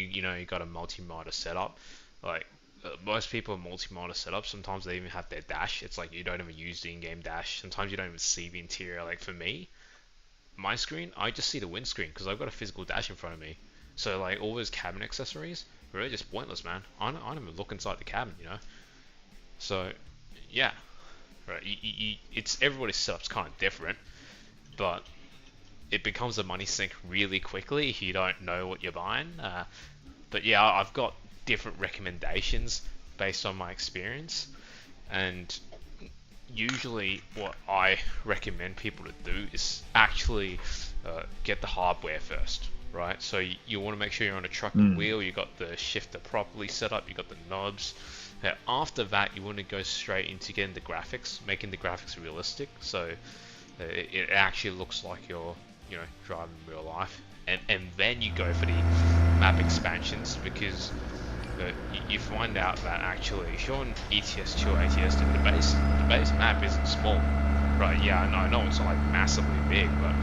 you know you got a multi-motor setup, like most people in multi-motor setup, sometimes they even have their dash. It's like you don't even use the in-game dash. Sometimes you don't even see the interior. Like for me, my screen, I just see the windscreen because I've got a physical dash in front of me. So like all those cabin accessories, really just pointless, man. I don't even look inside the cabin, you know. So yeah, right. It's everybody's setup's kind of different, but it becomes a money sink really quickly if you don't know what you're buying. But yeah, I've got different recommendations based on my experience, and usually what I recommend people to do is actually get the hardware first, right? So you want to make sure you're on a truck and wheel, you got the shifter properly set up, you got the knobs. After that, you want to go straight into getting the graphics, making the graphics realistic, so it actually looks like you're, you know, driving in real life. And then you go for the map expansions, because you find out that actually if you're on ETS2 or ATS2, the base map isn't small, right? Yeah, I know it's not like massively big, but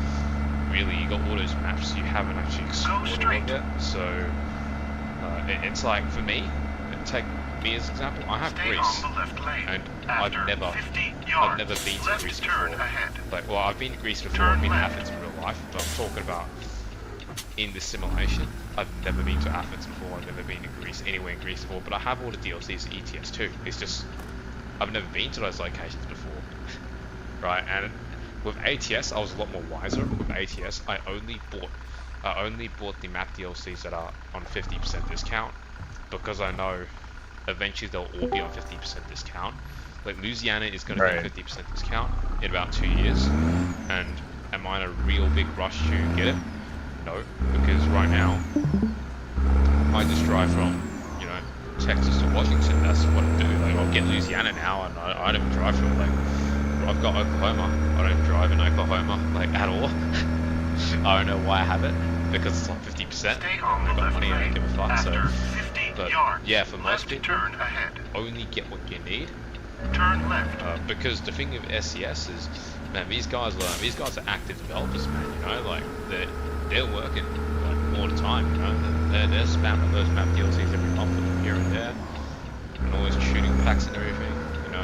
really you got all those maps you haven't actually explored all of it. So it's like, for me, take me as an example, I have Greece, and I've never been to Greece before. Like, well, I've been to Greece before, I've been to Athens in real life, but I'm talking about in this simulation. I've never been to Athens before, I've never been to Greece, anywhere in Greece before, but I have all the DLCs at ETS too. It's just, I've never been to those locations before, right? And with ATS, I was a lot more wiser. With ATS, I only bought the map DLCs that are on 50% discount, because I know eventually they'll all be on 50% discount. Like Louisiana is going to be 50% discount in about 2 years, and am I in a real big rush to get it? No, because right now I just drive from, you know, Texas to Washington. That's what I do. Like, I'll get Louisiana now, and I don't even drive through. Like, I've got Oklahoma. I don't drive in Oklahoma, like, at all. I don't know why I have it, because it's on 50%. I've got money, I don't give a fuck. So, but yeah, for most people, only get what you need. Turn left. Because the thing with SCS is, man, these guys are active developers, man. You know, like they're working like all the time. You know, they're spamming those map DLCs every month with them here and there, and all those shooting packs and everything. You know,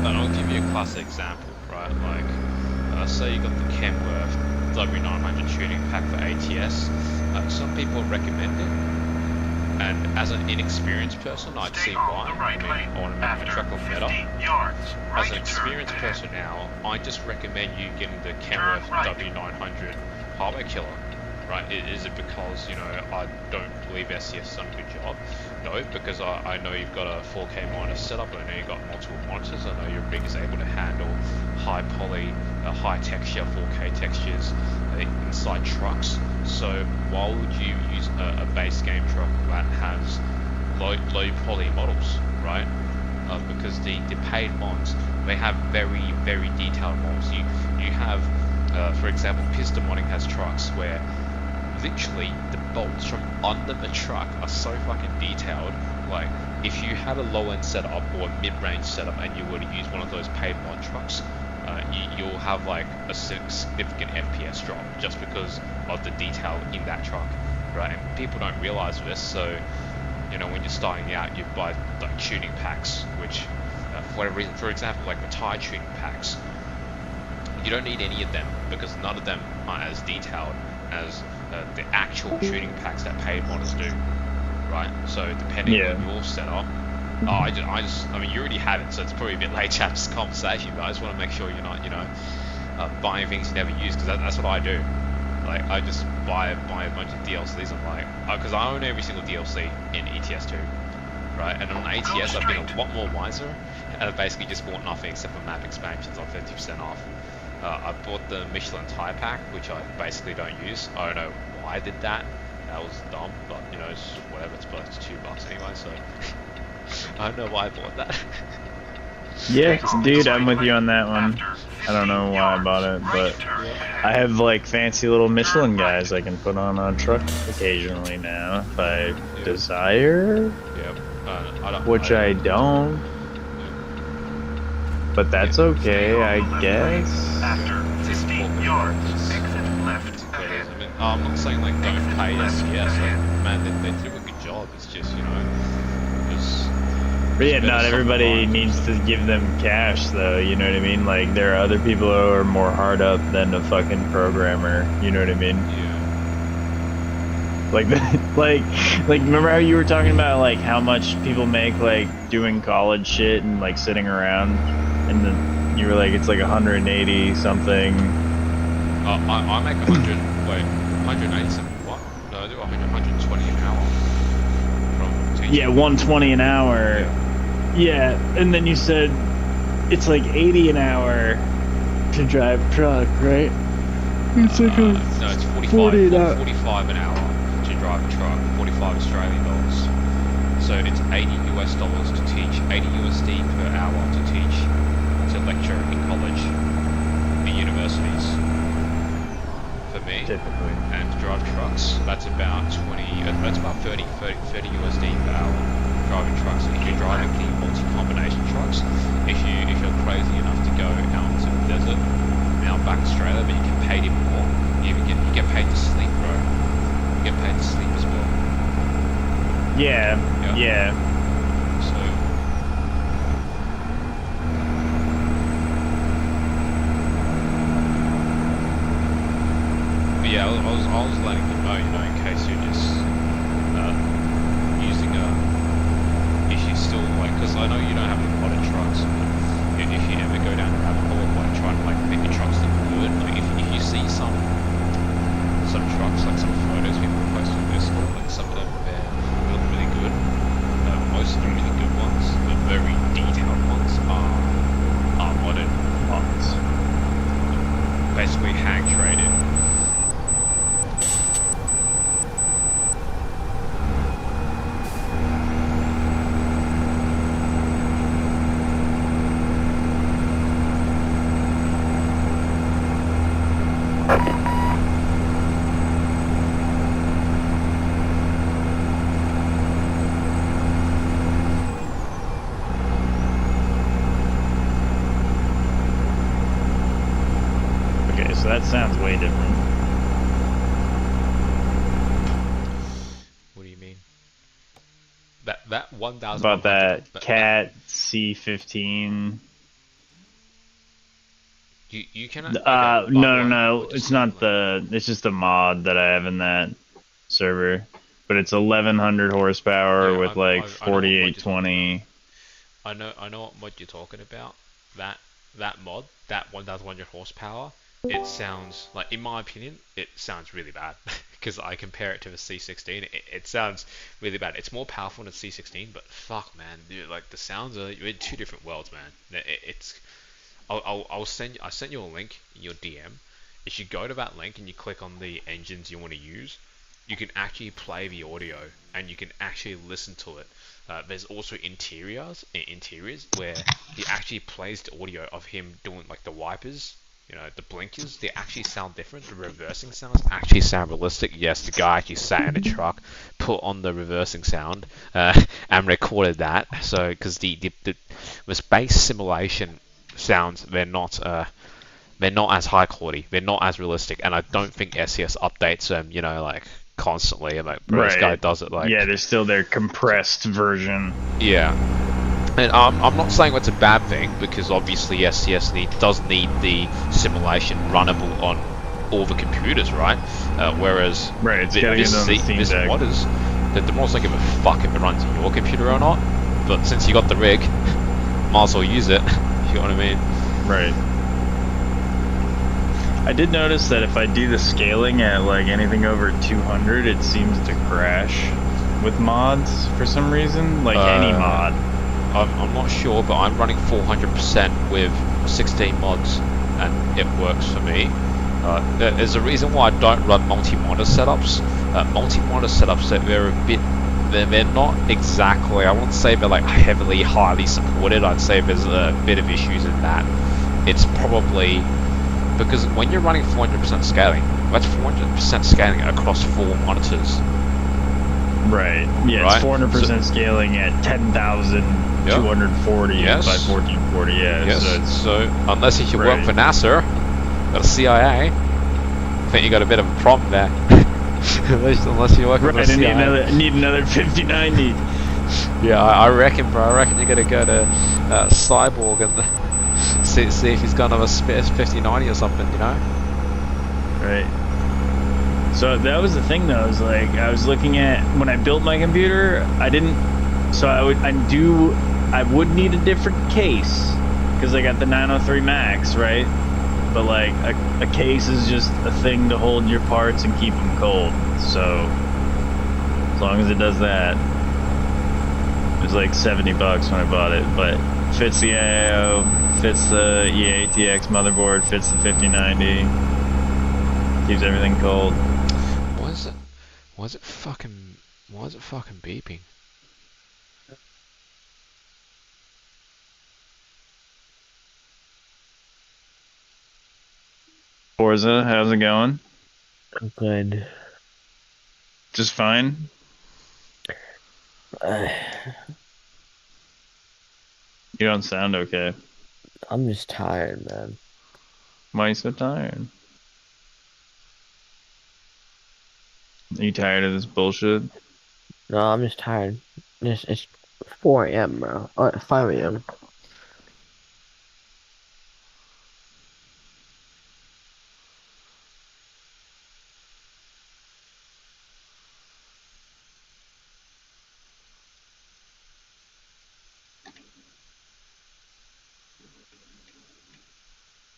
and I'll give you a classic example, right? Like, say you got the Kenworth W900 shooting pack for ATS. Some people recommend it. And as an inexperienced person, I'd see why. I mean, I want to make my truck look better. As an experienced person now, I just recommend you getting the Kenworth W900 hardware killer, right? Is it because, you know, I don't believe SCS has done a good job? No, because I know you've got a 4K monitor setup, I know you've got multiple monitors, I know your rig is able to handle high poly, high texture, 4K textures inside trucks. So why would you use a base game truck that has low poly models, right? Because the paid mods, they have very detailed models. You have, for example, Piston Modding has trucks where literally the bolts from under the truck are so fucking detailed. Like, if you had a low-end setup or a mid-range setup and you were to use one of those paid mod trucks, you'll have like a significant FPS drop just because of the detail in that truck, right? And people don't realize this, so, you know, when you're starting out, you buy like tuning packs, which for whatever reason, for example, like the tire tuning packs, you don't need any of them because none of them are as detailed as the actual tuning packs that paid modders do, right? So depending on your setup, I mean, you already have it, so it's probably a bit late to have this conversation, but I just want to make sure you're not, you know, buying things you never use, because that's what I do. Like, I just buy a bunch of DLCs, I'm like, because I own every single DLC in ETS2, right? And on ATS, I've been a lot more wiser, and I've basically just bought nothing except for map expansions on 50% off. I bought the Michelin tire pack, which I basically don't use. I don't know why I did that. That was dumb, but, you know, it's whatever, it's worth $2 anyway, so I don't know why I bought that. Yeah, dude, I'm with you on that one. I don't know why I bought it, but I have like fancy little Michelin guys I can put on a truck occasionally now if I desire. Which I don't. But that's okay, I guess. After 50 yards, exit left ahead. I'm not saying like don't pay SCS. Like, man, they do a good job. It's just But yeah, not everybody needs to give them cash, though. You know what I mean? Like, there are other people who are more hard up than a fucking programmer. You know what I mean? Yeah. Like, remember how you were talking about like how much people make like doing college shit and like sitting around, and then you were like, it's like 180 something. I make 100. Wait, 187. What? No, I do 120 an hour from teaching. Yeah, 120 an hour. Yeah, and then you said it's like 80 an hour to drive truck, right? It's like no, it's 45 an hour to drive a truck, 45 Australian dollars. So it's $80 to teach, $80 per hour to teach, to lecture in college, in universities. For me, typically. And to drive trucks, that's about 30 per hour. Driving trucks. If you're driving the multi-combination trucks, if you're crazy enough to go out to the desert, out back Australia, but you get paid even more. You get paid to sleep, bro. You get paid to sleep as well. Yeah. So. But yeah, I was letting you know, in case you're just using if you still like, because I know you don't have a lot of trucks, but if you ever go down a rabbit hole of like trying to like make your trucks look good, like if you see some trucks, like some photos people post on Discord, like some of them look really good. Most of the really good ones, the very detailed ones, are modded ones, basically hang traded. So that sounds way different. What do you mean? That 1,000. About that Cat C15. You cannot. No. It's not the. It's just a mod that I have in that server, but it's 1,100 horsepower with like 4820. I know what mod you're talking about. That mod, that 1,100 horsepower. It sounds like, in my opinion, it sounds really bad because I compare it to the C16. It sounds really bad. It's more powerful than C16, but fuck, man, dude, like the sounds are in two different worlds, man. I sent you a link in your DM. If you go to that link and you click on the engines you want to use, you can actually play the audio and you can actually listen to it. There's also interiors where he actually plays the audio of him doing like the wipers. You know, the blinkers, they actually sound different. The reversing sounds actually sound realistic. Yes, the guy actually sat in a truck, put on the reversing sound, and recorded that. So, because the space simulation sounds, they're not as high quality. They're not as realistic. And I don't think SCS updates them, like, constantly. And, like, bro, this guy does it, like... Yeah, there's still their compressed version. Yeah. And I'm not saying that's a bad thing, because obviously SCS does need the simulation runnable on all the computers, right? Whereas this mod is that the mods don't give a fuck if it runs on your computer or not. But since you got the rig, might as well use it. You know what I mean? Right. I did notice that if I do the scaling at like anything over 200, it seems to crash with mods for some reason, like any mod. I'm not sure, but I'm running 400% with 16 mods, and it works for me. There's a reason why I don't run multi-monitor setups. Multi-monitor setups, they're not exactly, I wouldn't say they're like heavily, highly supported. I'd say there's a bit of issues in that. It's probably because when you're running 400% scaling, that's 400% scaling across 4 monitors. Right. Yeah, right? It's 400% scaling at 10,240 by 1440. Yeah. Yes. So unless if you work for NASA or the CIA, think you got a bit of a problem there. Unless you're working Right, with a CIA. I need another 5090. Yeah, I reckon, bro. I reckon you're gonna go to Cyborg and see if he's got another 5090 or something, you know? Right. So that was the thing, though. Is like I was looking at when I built my computer. I didn't. So I would need a different case because I got the 903 Max, right? But like a case is just a thing to hold your parts and keep them cold. So as long as it does that, it was like $70 when I bought it. But fits the IO, fits the EATX motherboard, fits the 5090, keeps everything cold. Why is it fucking beeping? Forza, how's it going? Good. Just fine. You don't sound okay. I'm just tired, man. Why are you so tired? Are you tired of this bullshit? No, I'm just tired. It's 4 a.m., bro. 5 a.m.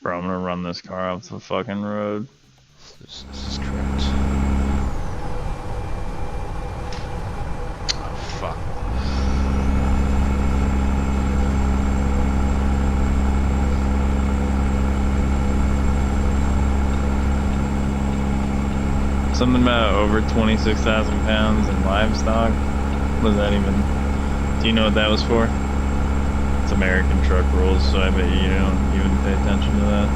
Bro, I'm gonna run this car off the fucking road. This is correct. Oh, fuck. Something about over 26,000 pounds in livestock. What does that even? Do you know what that was for? It's American truck rules, so I bet you don't even pay attention to that.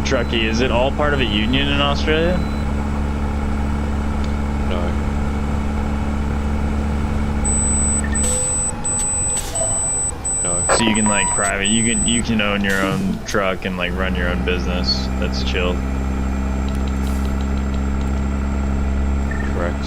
Truckee, is it all part of a union in Australia? No. So you can like private, you can own your own truck and like run your own business. That's chill. Correct.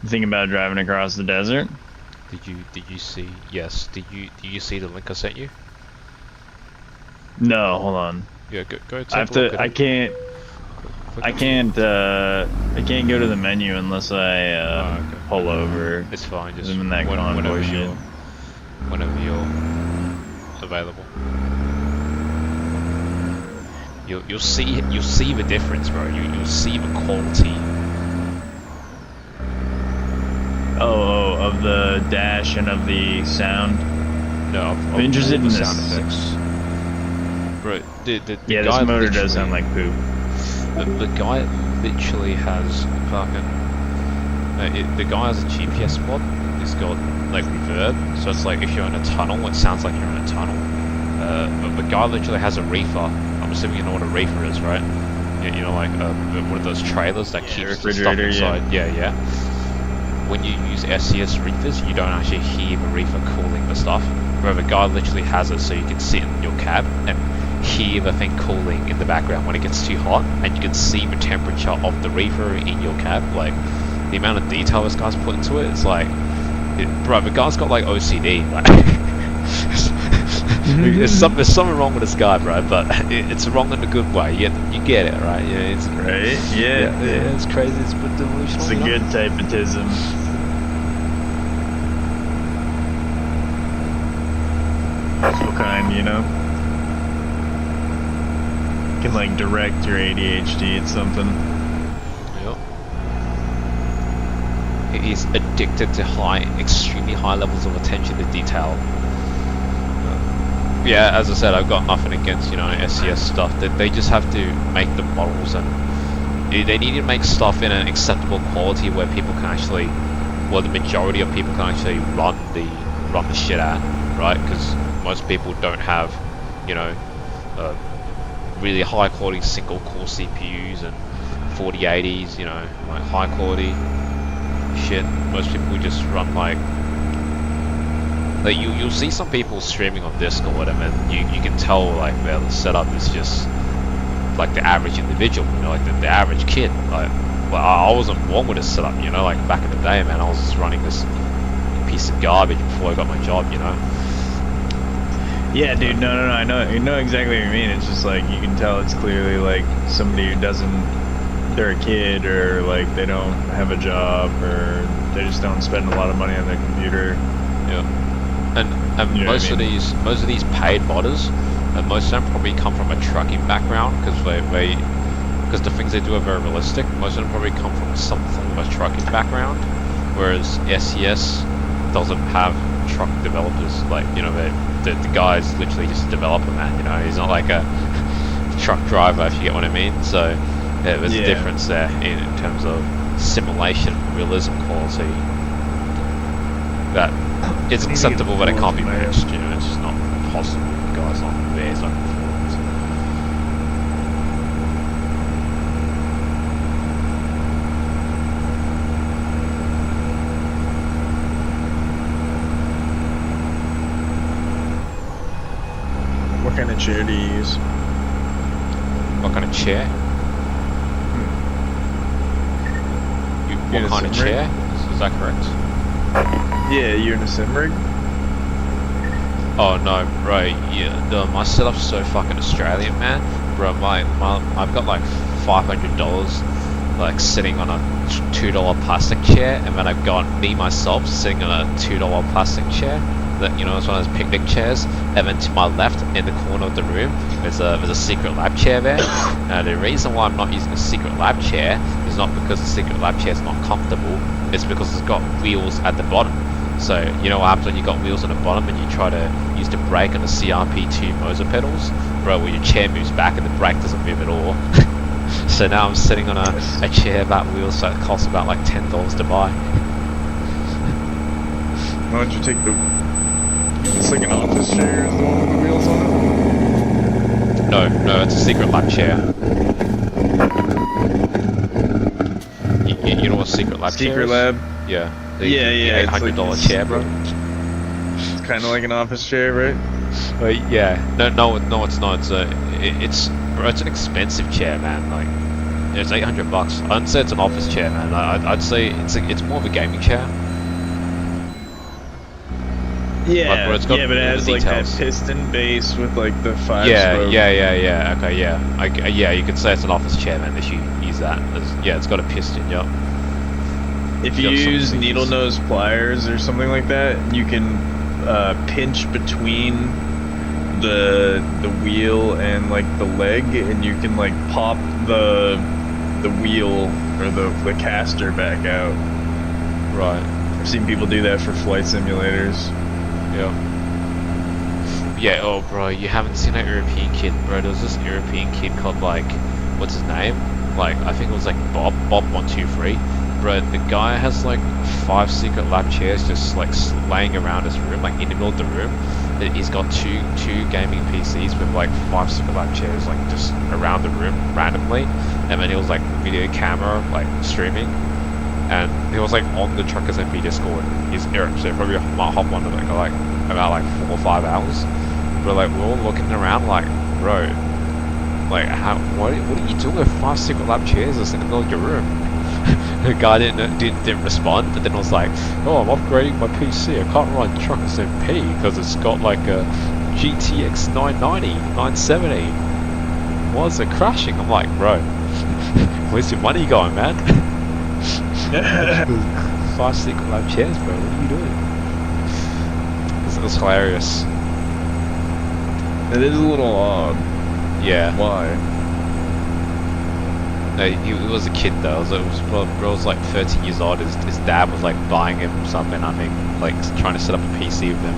Thinking about driving across the desert? Did you see? Yes. Did you see the link I sent you? No, hold on. Yeah, go take I have a look to. at I it. can't. Click I on it. can't. I can't go to the menu unless I Okay. pull over. It's fine. Just I'm in that convoy shit. whenever you're available. You'll see the difference, bro. You'll see the quality. Oh, of the dash and of the sound. No, I'm interested all in the this. sound effects. Bro, the Yeah, guy this motor literally- does sound like poop. The guy literally has fucking. The guy has a GPS mod. It's got like reverb, so it's like if you're in a tunnel, it sounds like you're in a tunnel. But the guy literally has a reefer. I'm assuming you know what a reefer is, right? You know, like one of those trailers that Yeah, keeps the stuff refrigerator, inside. Yeah. When you use SCS reefers, you don't actually hear the reefer cooling the stuff. Where the guy literally has it so you can sit in your cab and hear the thing cooling in the background when it gets too hot, and you can see the temperature of the reefer in your cab. Like the amount of detail this guy's put into it, it's like, bro, the guy's got like OCD. Like, there's something wrong with this guy, bro. But it's wrong in a good way. You get it, right? Yeah, it's Right? Yeah. it's crazy. It's a bit delusional. It's a you know? good type of tism. What kind, you know? Can like direct your ADHD at something. Yep. He's addicted to extremely high levels of attention to detail. Yeah, as I said, I've got nothing against, SCS stuff. They just have to make the models, and they need to make stuff in an acceptable quality where people can actually well, the majority of people can actually run the shit at, right? Because most people don't have, you know, really high quality single core CPUs and 4080s, you know, like high quality shit. Most people just run like you'll see some people streaming on Disc or whatever, and you can tell like the setup is just like the average individual, you know, like the average kid. Like, well, I wasn't born with a setup, you know, like back in the day, man. I was just running this piece of garbage before I got my job, you know. Yeah, dude. No. I know exactly what you mean. It's just like you can tell it's clearly like somebody who doesn't. They're a kid, or like they don't have a job, or they just don't spend a lot of money on their computer. Yeah. And You know most what I of most of these paid modders, and most of them probably come from a trucking background, because the things they do are very realistic. Most of them probably come from some form of a trucking background, whereas SES doesn't have truck developers. Like, you know, the guy's literally just a developer, man. You know, he's not like a truck driver, if you get what I mean. So yeah, there's a difference there in terms of simulation, realism quality. That it's acceptable, but it can't be matched. You know, it's just not possible. The guy's not there, it's not performance. What kind of chair do you use? What kind of chair? What kind of chair? Is that correct? Yeah, you're in a sim rig? Oh no, bro, yeah, my setup's so fucking Australian, man. Bro, I've got like $500 like sitting on a $2 plastic chair, and then I've got me myself sitting on a $2 plastic chair. That, you know, it's one of those picnic chairs, and then to my left in the corner of the room there's a secret lab chair there. Now the reason why I'm not using a secret lab chair is not because the secret lab chair is not comfortable, it's because it's got wheels at the bottom. So you know what happens when you got wheels on the bottom and you try to use the brake on the CRP2 Moser pedals? Bro, well, your chair moves back and the brake doesn't move at all. So now I'm sitting on a chair without wheels, so it costs about like $10 to buy. Why don't you take the... It's like an office chair, is the one with the wheels on it? No, it's a secret lab chair. You know what secret lab chair is? Secret lab? Yeah. Yeah, it's $800 like, chair, bro. It's kind of like an office chair, right? Yeah. No, it's not. It's an expensive chair, man. Like, it's $800. I wouldn't say it's an office chair, man. I'd say it's more of a gaming chair. Yeah, but it has like that piston base with like the 5 spokes. Yeah. Okay, yeah. You could say it's an office chair, man. If you use that, it's got a piston. Yep. If you use needle nose pliers or something like that, you can pinch between the wheel and like the leg, and you can like pop the wheel or the caster back out. Right. I've seen people do that for flight simulators. Yeah, oh bro, you haven't seen that European kid, bro. There was this European kid called like, what's his name? Like, I think it was like Bob123. Bro, the guy has like 5 secret lab chairs just like laying around his room, like in the middle of the room. He's got two gaming PCs with like 5 secret lab chairs like just around the room randomly. And then he was like video camera, like streaming. And he was like on the Truckers MP Discord. He's Eric, so probably might hop on to like about like 4 or 5 hours. But like we're all looking around like, bro, like what are you doing with 5 secret lab chairs just in the middle of your room? The guy didn't respond, but then was like, oh, I'm upgrading my PC. I can't run Truckers MP because it's got like a GTX 990, 970. Why is it crashing? I'm like, bro, where's your money going, man? 5 secret lab chairs, bro. What are you doing? It was hilarious. It is a little odd. Yeah. Why? No, he was a kid though. Bro was like 13 years old. His dad was like buying him something, I think, like trying to set up a PC with him.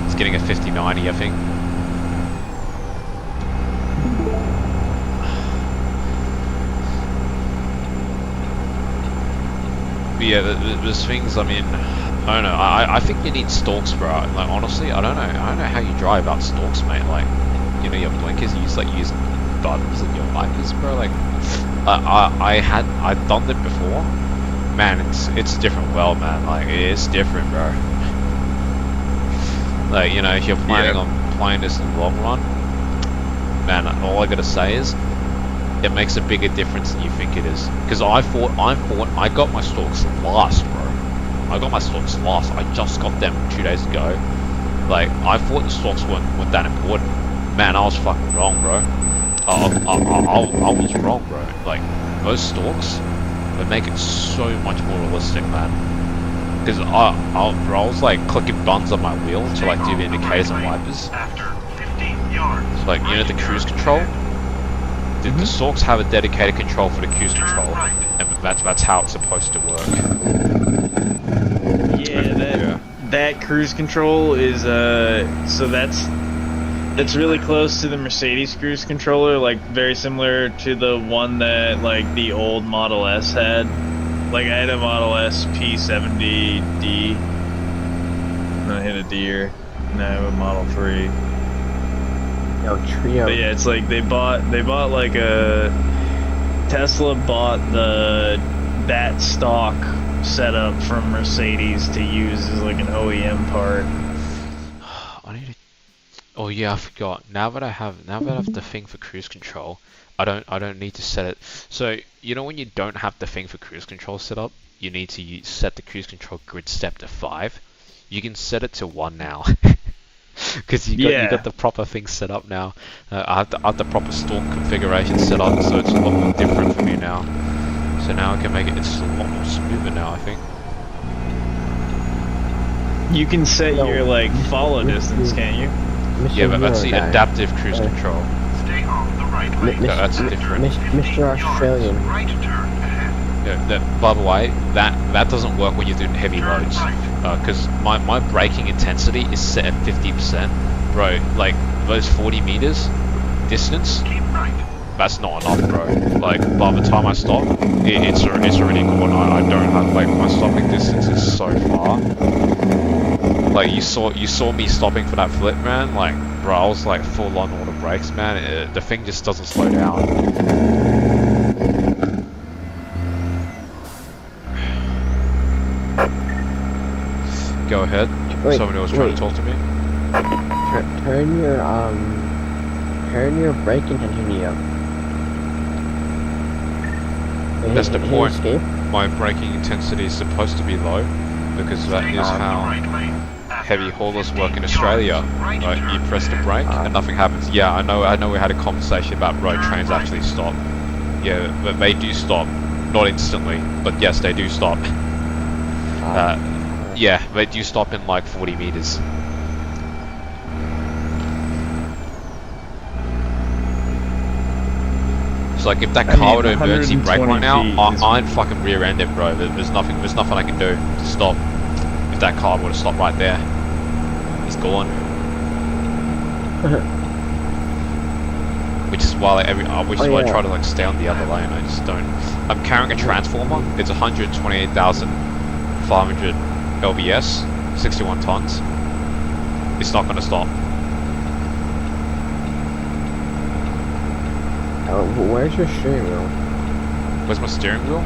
He's getting a 5090, I think. yeah, there's things. I mean, I don't know. I think you need stalks, bro. Like honestly, I don't know how you drive out stalks, mate. Like, you know, your blinkers, you use buttons and your wipers, bro. Like, I've done it before. Man, it's a different world, man. Like, it's different, bro. Like, you know, if you're planning on playing this in the long run, man, all I gotta say is, it makes a bigger difference than you think it is. Because I got my stalks last, bro. I got my stalks last. I just got them 2 days ago. Like, I thought the stalks weren't that important. Man, I was fucking wrong, bro. I was wrong, bro. Like, those stalks would make it so much more realistic, man. Because I was like clicking buttons on my wheel to like do the indicators and wipers. After 15 yards. So, like, you know, the cruise control. The stalks have a dedicated control for the cruise control, and that's how it's supposed to work. Yeah, that cruise control is so that's really close to the Mercedes cruise controller, like very similar to the one that like the old Model S had. Like I had a Model S P70D, and I hit a deer, and I have a Model 3. Yo, trio. But yeah, it's like they bought like Tesla bought that stock setup from Mercedes to use as like an OEM part. I need to. Oh yeah, I forgot. Now that I have the thing for cruise control, I don't need to set it. So you know when you don't have the thing for cruise control set up, you need to set the cruise control grid step to 5. You can set it to 1 now. Because you got the proper thing set up now. I have the proper stalk configuration set up, so it's a lot more different for me now. So now I can make it's a lot more smoother now, I think. You can set your like follow distance, can't you? Yeah, but that's the adaptive cruise control. Stay on the right lane. That's different. Mr. Australian. Right turn ahead. Yeah, by the way, that doesn't work when you're doing heavy loads. Because my braking intensity is set at 50%. Bro, like, those 40 meters distance, Keep right. that's not enough, bro. Like, by the time I stop, it's already gone. I don't have, like, my stopping distance is so far. Like, you saw me stopping for that flip, man. Like, bro, I was, like, full on all the brakes, man. The thing just doesn't slow down. Go ahead. Somebody was trying to talk to me. Turn your brake intensity up. That's the point. My braking intensity is supposed to be low because that is how heavy haulers work in Australia. Right, you press the brake and nothing happens. Yeah, I know. We had a conversation about road trains actually stop. Yeah, but they do stop, not instantly, but yes, they do stop. Yeah, they do stop in like 40 meters. So like if that car were to emergency brake right now, I'd fucking rear end it, bro. There's nothing I can do to stop. If that car were to stop right there, he's gone. Which is why I try to like stay on the other lane. I just don't. I'm carrying a transformer. It's 128,500 LBS, 61 tons. It's not gonna stop. Where's your steering wheel? Where's my steering wheel?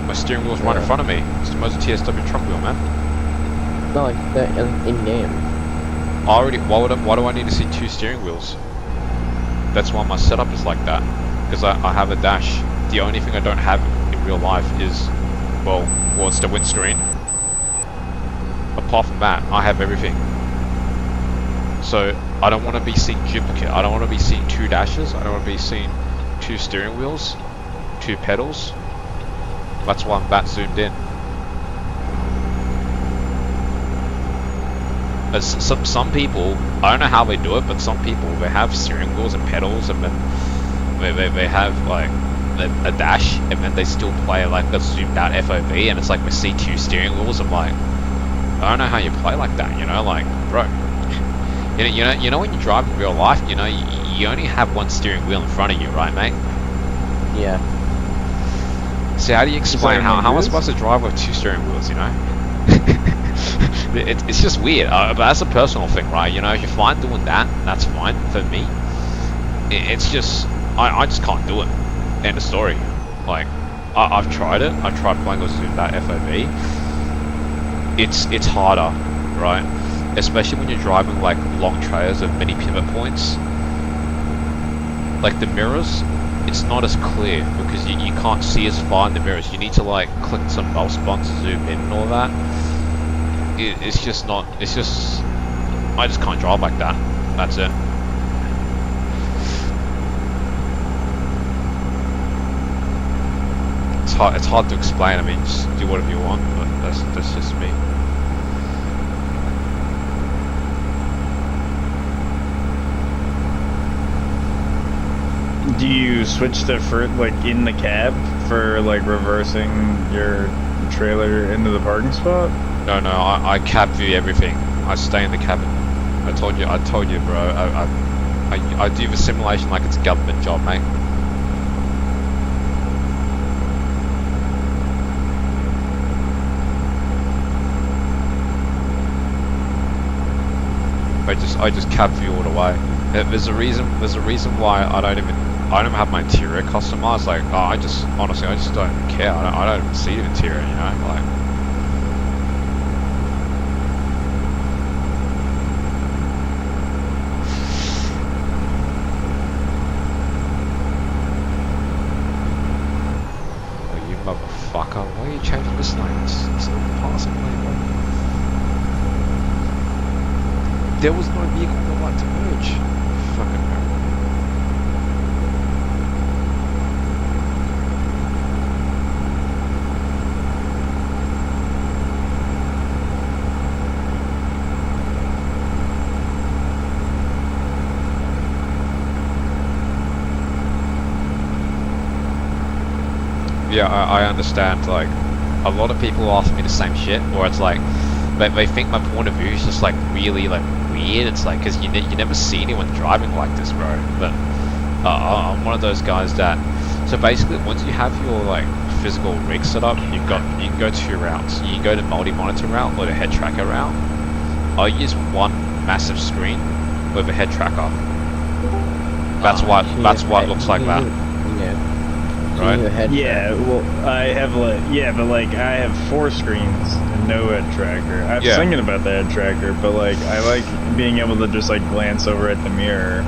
My steering wheel's right in front of me. It's the most TSW truck wheel, man. No, like in game. Why do I need to see 2 steering wheels? That's why my setup is like that. Because I have a dash. The only thing I don't have in real life is, well, it's the windscreen. Apart from that, I have everything. So I don't want to be seeing duplicate. I don't want to be seeing 2 dashes. I don't want to be seeing 2 steering wheels, 2 pedals. That's why I'm that zoomed in. As some people, I don't know how they do it, but some people, they have steering wheels and pedals, and then they have like a dash, and then they still play like a zoomed out FOV, and it's like we see 2 steering wheels. I'm like, I don't know how you play like that, you know, like, bro. You know when you drive in real life, you know, you only have 1 steering wheel in front of you, right, mate? Yeah. So how do you explain how am I wheels? supposed to drive with 2 steering wheels, you know? It's just weird, but that's a personal thing, right? You know, if you're fine doing that, that's fine. For me, it's just, I just can't do it. End of story. Like, I've tried it. I've tried playing with that FOV. It's harder, right? Especially when you're driving like long trails with many pivot points. Like the mirrors, it's not as clear because you can't see as far in the mirrors. You need to like click some mouse buttons to zoom in and all that. It's just not, it's just, I just can't drive like that. That's it. It's hard to explain. I mean, just do whatever you want, but that's just me. Do you switch to like in the cab for like reversing your trailer into the parking spot? No, I cab view everything. I stay in the cabin. I told you, bro. I do the simulation like it's a government job, mate. I just cab view all the way. There's a reason why I don't have my interior customized. Like, I just don't care. I don't even see the interior, you know, like. Oh, you motherfucker! Why are you changing this lane? It's not the passing lane, bro. There was no vehicle that wanted to merge. Fucking hell. Yeah, I understand. Like, a lot of people ask me the same shit, or it's like, they think my point of view is just like really like weird. It's like, because you never see anyone driving like this, bro. But I'm one of those guys that, so basically once you have your like physical rig set up, you can go 2 routes. You can go to multi-monitor route or the head tracker route. I use one massive screen with a head tracker. That's why it looks like that. Yeah. Right? Yeah, well, I have like, yeah, but like I have 4 screens and no head tracker. I was thinking about the head tracker, but like I like being able to just like glance over at the mirror.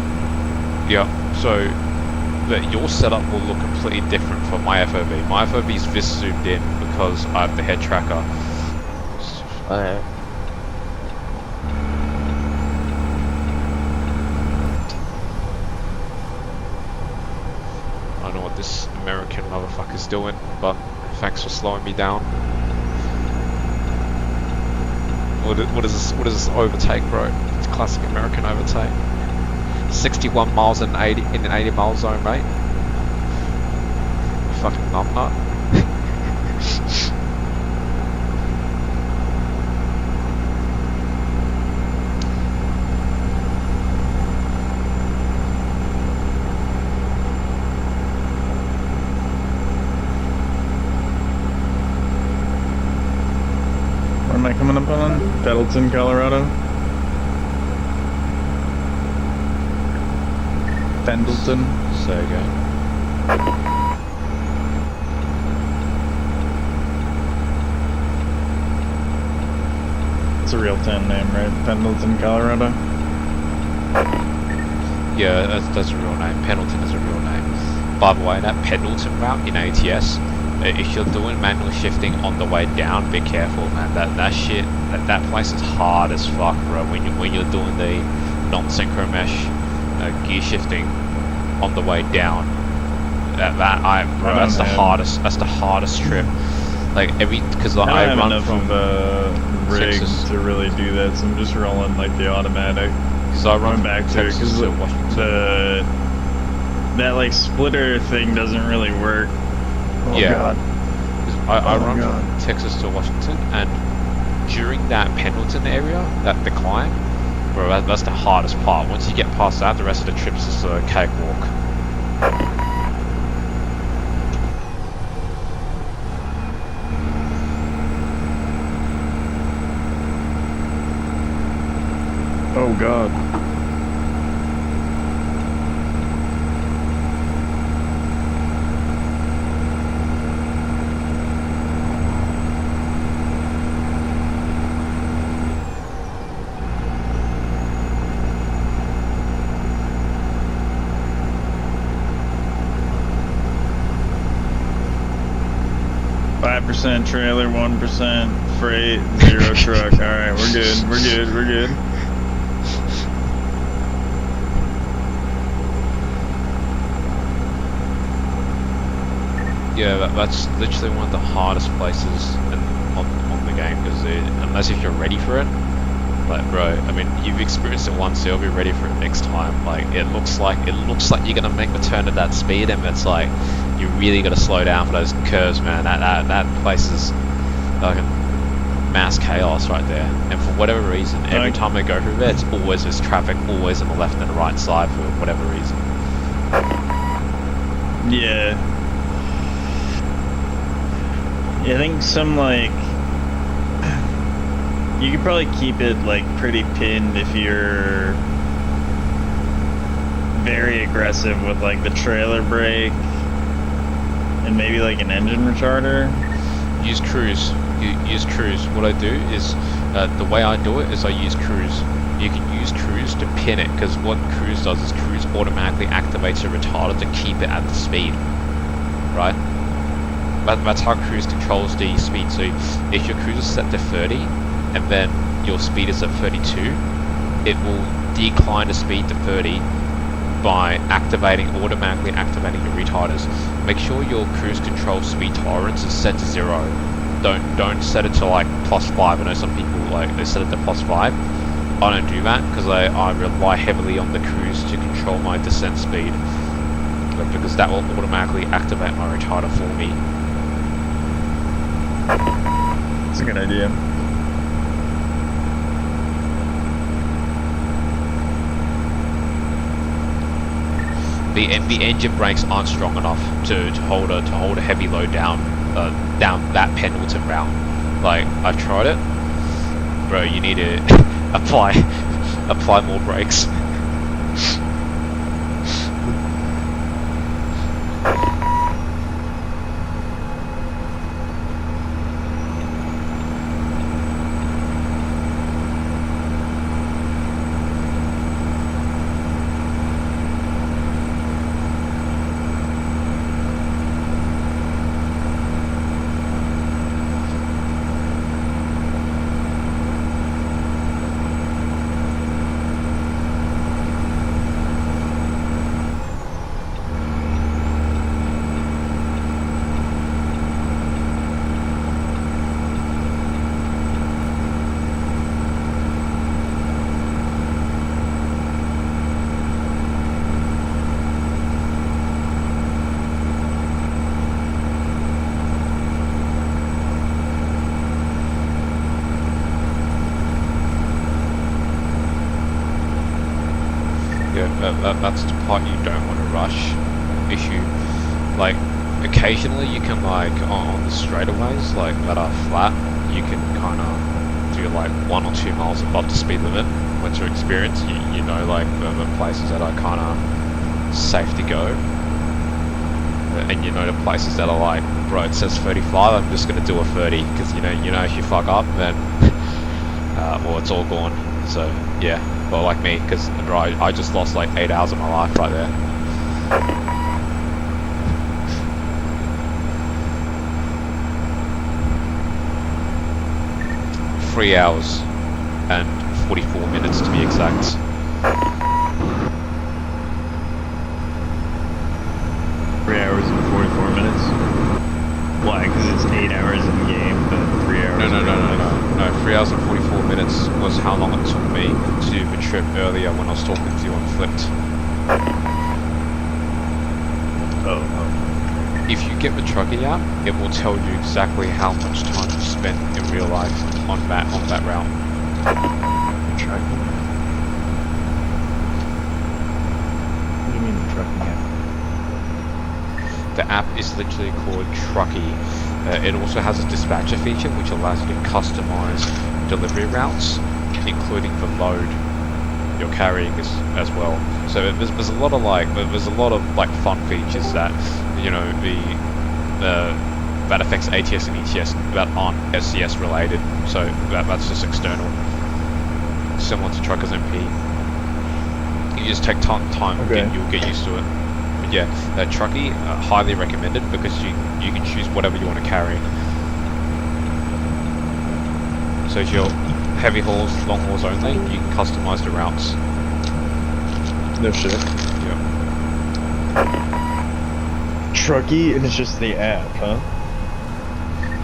Yeah, so your setup will look completely different from my FOV. My FOV is this zoomed in because I have the head tracker. I don't know what this American motherfucker's doing, but thanks for slowing me down. What is this overtake, bro? It's classic American overtake. 61 miles in an 80 mile zone, mate. Fucking numbnut. Where am I coming up on? Pendleton, Colorado. Pendleton. So again. It's a real town name, right? Pendleton, Colorado. Yeah, that's a real name. Pendleton is a real name. By the way, that Pendleton route in ATS, if you're doing manual shifting on the way down, be careful, man. That place is hard as fuck, bro. When you're doing the non-synchro mesh gear shifting on the way down, that's the hardest. That's the hardest trip. Like because I have run enough from of a rig Texas to really do that, so I'm just rolling like the automatic. Because I run back to Texas because to Washington. that like splitter thing doesn't really work. Oh, Yeah. God. I Oh, run God. from Texas to Washington, and during that Pendleton area, that decline, bro, that's the hardest part. Once you get past that, the rest of the trip's just a cakewalk. Oh god. Trailer, 1% freight, 0 truck. Alright, we're good, we're good, we're good. Yeah, that's literally one of the hardest places on the game, because unless if you're ready for it, like bro, I mean, you've experienced it once, so you'll be ready for it next time. Like it looks like you're gonna make the turn at that speed, and it's like you really gotta slow down for those curves, man. That place is like a mass chaos right there. And for whatever reason, every time I go through there, it's always there's traffic, always on the left and the right side for whatever reason. Yeah. I think some like you could probably keep it like pretty pinned if you're very aggressive with like the trailer brake and maybe like an engine retarder. Use cruise. Use cruise. What I do is the way I do it is I use cruise. You can use cruise to pin it, because what cruise does is cruise automatically activates your retarder to keep it at the speed, right? That's how cruise controls the speed. So if your cruise is set to 30 and then your speed is at 32, it will decline the speed to 30 by automatically activating your retarders. Make sure your cruise control speed tolerance is set to 0. Don't set it to like +5. I know some people like they set it to +5. I don't do that because I rely heavily on the cruise to control my descent speed, because that will automatically activate my retarder for me. That's a good idea. The engine brakes aren't strong enough to hold a heavy load down that Pendleton route. Like I've tried it, bro. You need to apply more brakes. That's the part you don't want to rush issue. Like occasionally you can like on the straightaways like that are flat, you can kind of do like 1 or 2 miles above the speed limit. Once you're experienced, you know like the places that are kind of safe to go, and you know the places that are like, bro, it says 35, I'm just gonna do a 30, because you know if you fuck up then well, it's all gone. So yeah. Well, like me, because I just lost like 8 hours of my life right there. Three hours and 44 minutes to be exact. 3 hours and 44 minutes? Why? Because it's 8 hours in the game, but 3 hours. No, 3 hours and 44 minutes was how long it took me to do the trip earlier when I was talking to you on Flipped. Oh. If you get the Trucky app, it will tell you exactly how much time you spent in real life on that route. Trucking? What do you mean the trucking app? The app is literally called Trucky. It also has a dispatcher feature which allows you to customize delivery routes, including the load. you're carrying as well. So there's a lot of like fun features that that affects ATS and ETS that aren't SCS related. So that's just external, similar to Truckers MP. You just take time. Okay. You'll get used to it. But yeah, Trucky, highly recommended because you can choose whatever you want to carry. So if you're heavy hauls, long hauls only, you can customize the routes. No shit. Yeah. Trucky, and it's just the app, huh?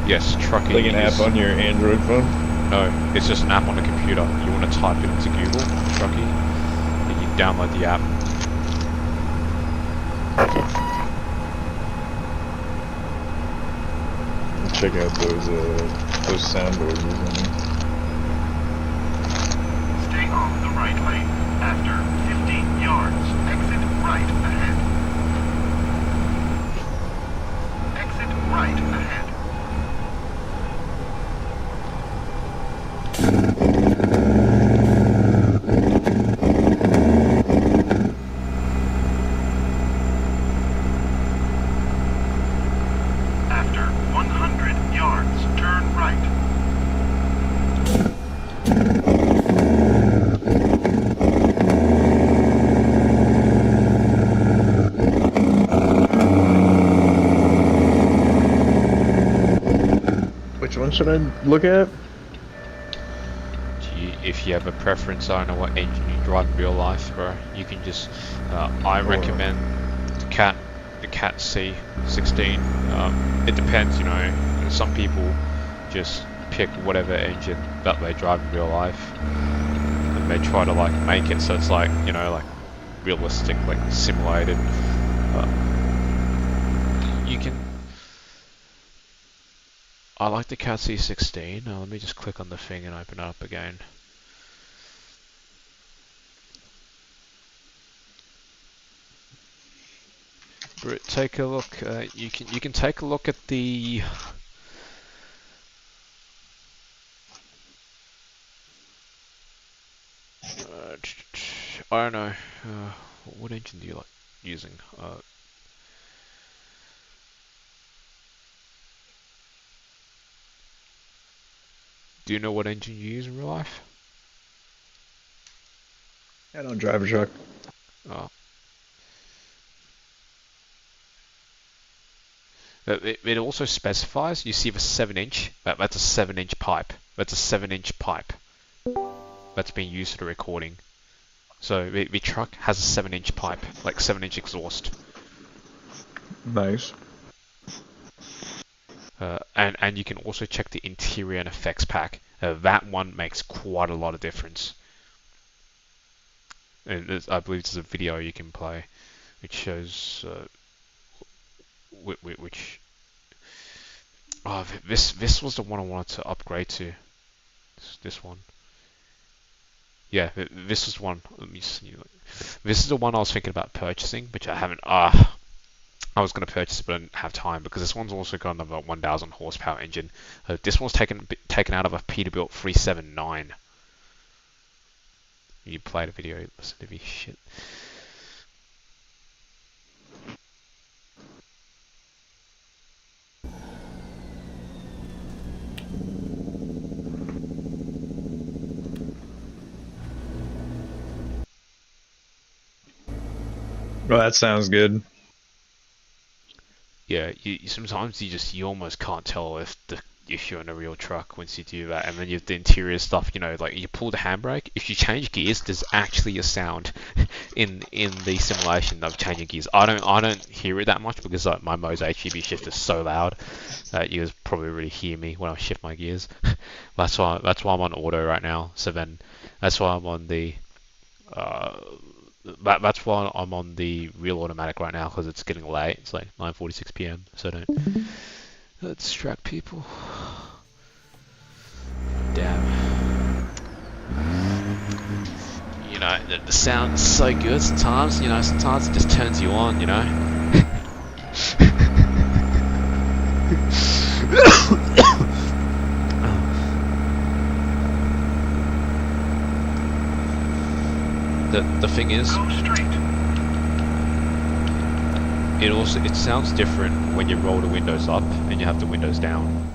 Yes, Trucky. Like an app on your Android phone? No, it's just an app on a computer. You want to type it into Google, Trucky, and you download the app. Check out those soundboards. Stay on the right lane. After 15 yards, exit right ahead. Exit right ahead. After 100 yards, turn right. Which one should I look at? If you have a preference, I don't know what engine you drive in real life, bro. You can just, I recommend the Cat C16. It depends, some people just pick whatever engine that they drive in real life, and they try to like make it so it's like, like realistic, like simulated. You can. I like the Cat C16. Let me just click on the thing and open it up again. Britt, take a look. You can take a look at the. I don't know. What engine do you like using? Do you know what engine you use in real life? I don't drive a truck. Oh. It also specifies, you see the 7-inch, that's a 7-inch pipe. That's a 7-inch pipe that's being used for the recording. So the truck has a 7-inch pipe, like 7-inch exhaust. Nice. And you can also check the interior and effects pack. That one makes quite a lot of difference. And I believe there's a video you can play which shows which. Oh, this was the one I wanted to upgrade to. This one. Yeah, this is one. Let me see. This is the one I was thinking about purchasing, which I haven't. I was going to purchase it, but I didn't have time because this one's also got another 1,000 horsepower engine. This one's taken out of a Peterbilt 379. You play the video, listen to me shit. Well, that sounds good. Yeah, sometimes you almost can't tell if you're in a real truck once you do that, and then you have the interior stuff. Like you pull the handbrake. If you change gears, there's actually a sound in the simulation of changing gears. I don't hear it that much because my Mo's HEB shift is so loud that you guys probably really hear me when I shift my gears. That's why I'm on auto right now. So then that's why I'm on the. That's why I'm on the real automatic right now because it's getting late. It's like 9:46 p.m. So don't distract people. Damn. The sound's so good sometimes. Sometimes it just turns you on. the thing is, Go straight. it sounds different when you roll the windows up and you have the windows down.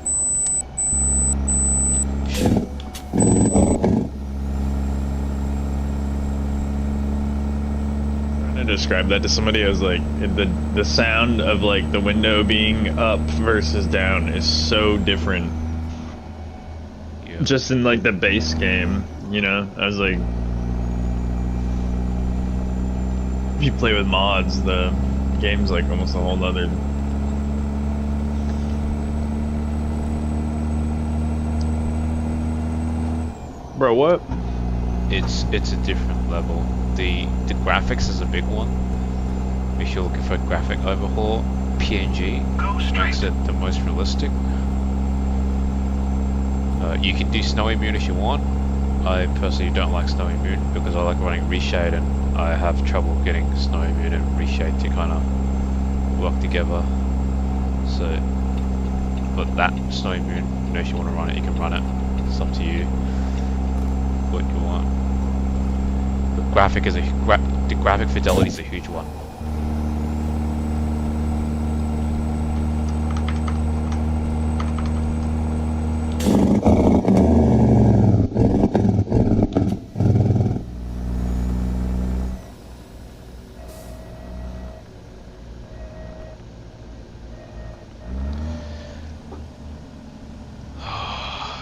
Trying to describe that to somebody, I was like, the sound of like the window being up versus down is so different. Yeah. Just in like the base game, you know, I was like, if you play with mods, the game's like almost a whole nother. Bro, what? It's a different level. The graphics is a big one. If you're looking for a graphic overhaul, PNG Go makes straight. it the most realistic. You can do snow immune if you want. I personally don't like snow immune because I like running reshade and I have trouble getting snow immune and reshade to kind of work together. So, but that snow immune, you know, if you want to run it, you can run it. It's up to you what you want. The graphic fidelity is a huge one.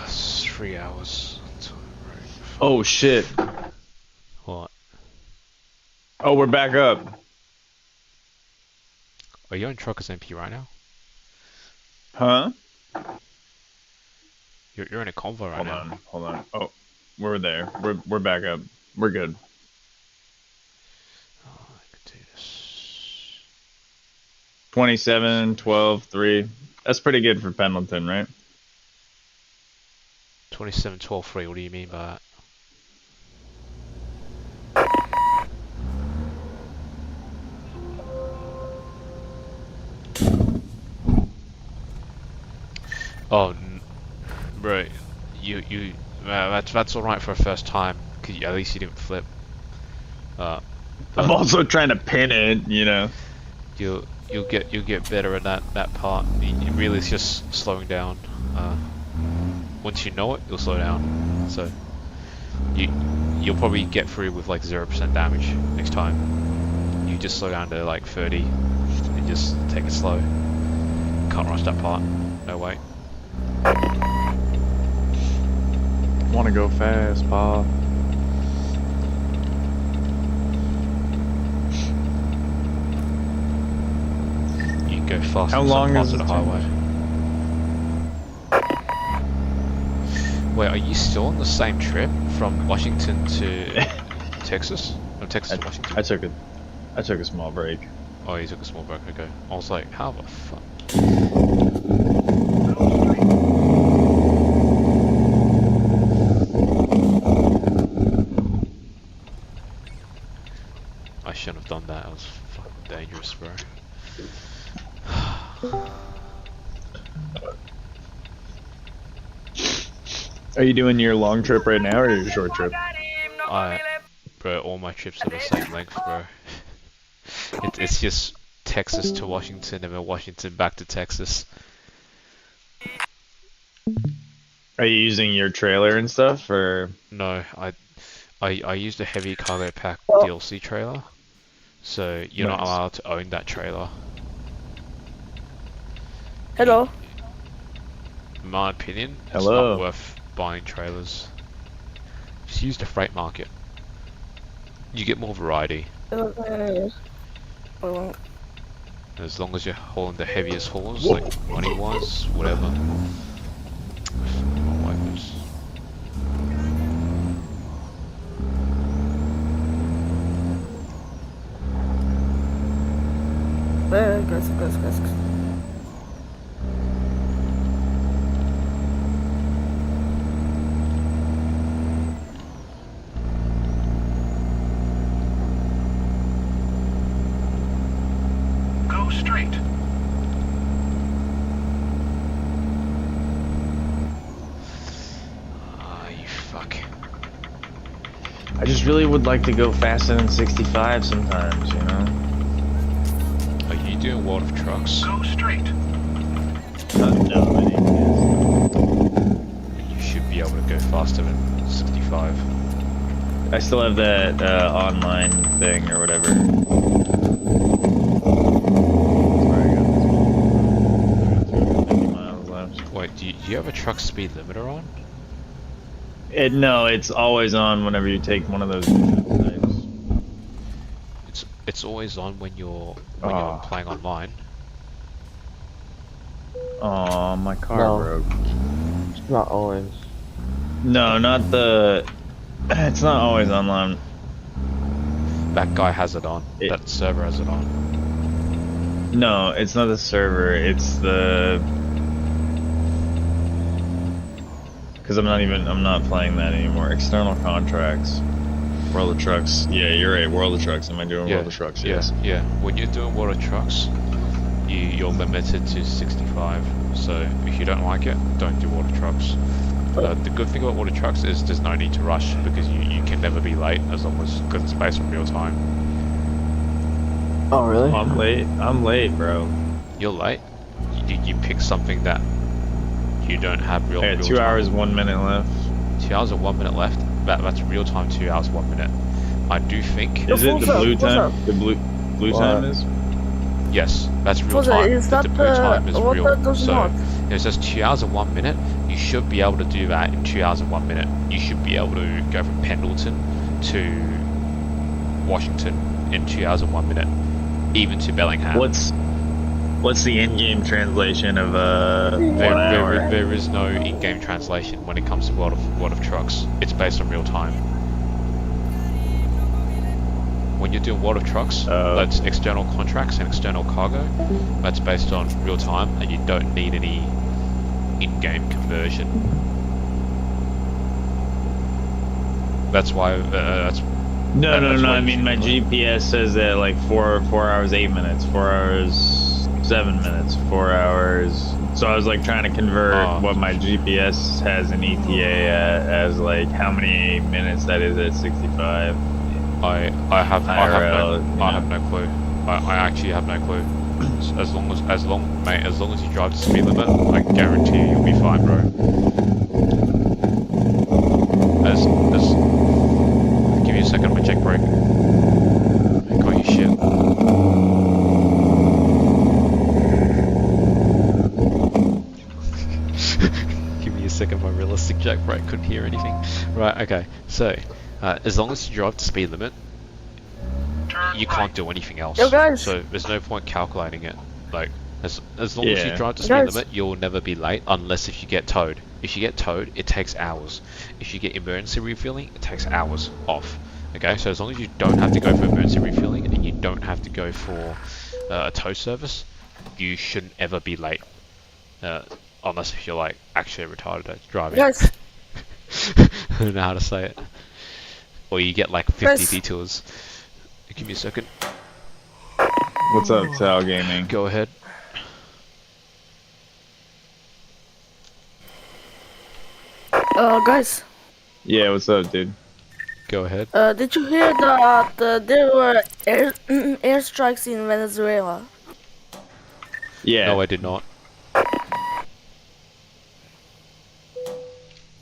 It's 3 hours. Oh shit. What? Oh, we're back up. Are you on Truckers MP right now? Huh? You're in a convo right now. Hold on. Oh, we're there. We're back up. We're good. Oh, I could do this. 27, 12, 3. That's pretty good for Pendleton, right? 27, 12, 3. What do you mean by that? Oh, bro, that's all right for a first time. 'Cause at least you didn't flip. I'm But also trying to pin it, you know. you'll get better at that part. It really is just slowing down. Once you know it, you'll slow down. So you'll probably get through with like 0% damage next time. You just slow down to like 30 and just take it slow. Can't rush that part. No way. Want to go fast, Pa? You can go fast. How on long some parts is of the it? highway? Wait, are you still on the same trip from Washington to Texas? From Texas to Washington? I took a small break. Oh, you took a small break. Okay. I was like, how the fuck? I shouldn't have done that. It was fucking dangerous, bro. Are you doing your long trip right now or your short trip? Bro, all my trips are the same length, bro. It's just Texas to Washington and then Washington back to Texas. Are you using your trailer and stuff, or? No, I used a heavy cargo pack DLC trailer, so you're not Nice. allowed to own that trailer. Hello. In my opinion, it's Hello. not worth buying trailers. Just use the freight market. You get more variety. As long as you're hauling the heaviest hauls, like money-wise, whatever. My wipers. Gracias. Go straight. I just really really would like to go faster than 65 sometimes, you know? Are you doing World of Trucks? Go straight. No, I didn't You should be able to go faster than 65. I still have that online thing or whatever. That's where I got this one. 250 miles left. Wait, do you have a truck speed limiter on? No, it's always on whenever you take one of those things. It's always on when you're playing online. Oh, my car No. broke. It's not always. No, not the. It's not always online. That guy has it on. That server has it on. No, it's not the server. It's the. Because I'm not playing that anymore. External contracts. World of Trucks. Yeah, you're right. World of Trucks. Am I doing World of Trucks? Yes. Yeah. When you're doing World of Trucks, you're limited to 65. So if you don't like it, don't do World of Trucks. The good thing about World of Trucks is there's no need to rush because you can never be late as long as because it's based on real time. Oh, really? I'm late. I'm late, bro. You're late. You pick something that you don't have real. I got real 2 time. hours, 1 minute left. 2 hours and 1 minute left. That's real time. 2 hours 1 minute. I do think. Is it the blue what's time? up? The blue time is? Yes, that's real What's that? time. Is The that blue time is what real. that does So not? it says 2 hours and 1 minute. You should be able to do that in 2 hours and 1 minute. You should be able to go from Pendleton to Washington in 2 hours and 1 minute, even to Bellingham. What's the in-game translation of 1 hour? There is no in-game translation when it comes to World of Trucks. It's based on real time. When you're doing World of Trucks, that's external contracts and external cargo. That's based on real time, and you don't need any in-game conversion. That's why. No. why I you mean, should my play. GPS says that like 4 hours 8 minutes, 4 hours 7 minutes, 4 hours. So I was like trying to convert what my GPS has in ETA as like how many minutes that is at 65. I have IRL, no clue. I actually have no clue. As long as you drive the speed limit, I guarantee you'll be fine, bro. Give me a second, I'm gonna check brake. Got your shit. Give me a second, my realistic jack brake couldn't hear anything. Right, okay. So, as long as you drive the speed limit, you can't do anything else. Yo, guys. So there's no point calculating it. Like, as long as you drive the speed Guys. limit, you'll never be late unless if you get towed. If you get towed, it takes hours. If you get emergency refueling, it takes hours off. Okay, so as long as you don't have to go for emergency refueling and you don't have to go for a tow service, you shouldn't ever be late. Unless if you're like actually retarded at driving. Guys, I don't know how to say it. Or you get like 50 Guys. detours. Give me a second. What's up, Tal Gaming? Go ahead. guys, Yeah, what's up, dude? Go ahead. did you hear that there were airstrikes in Venezuela? Yeah, No, I did not.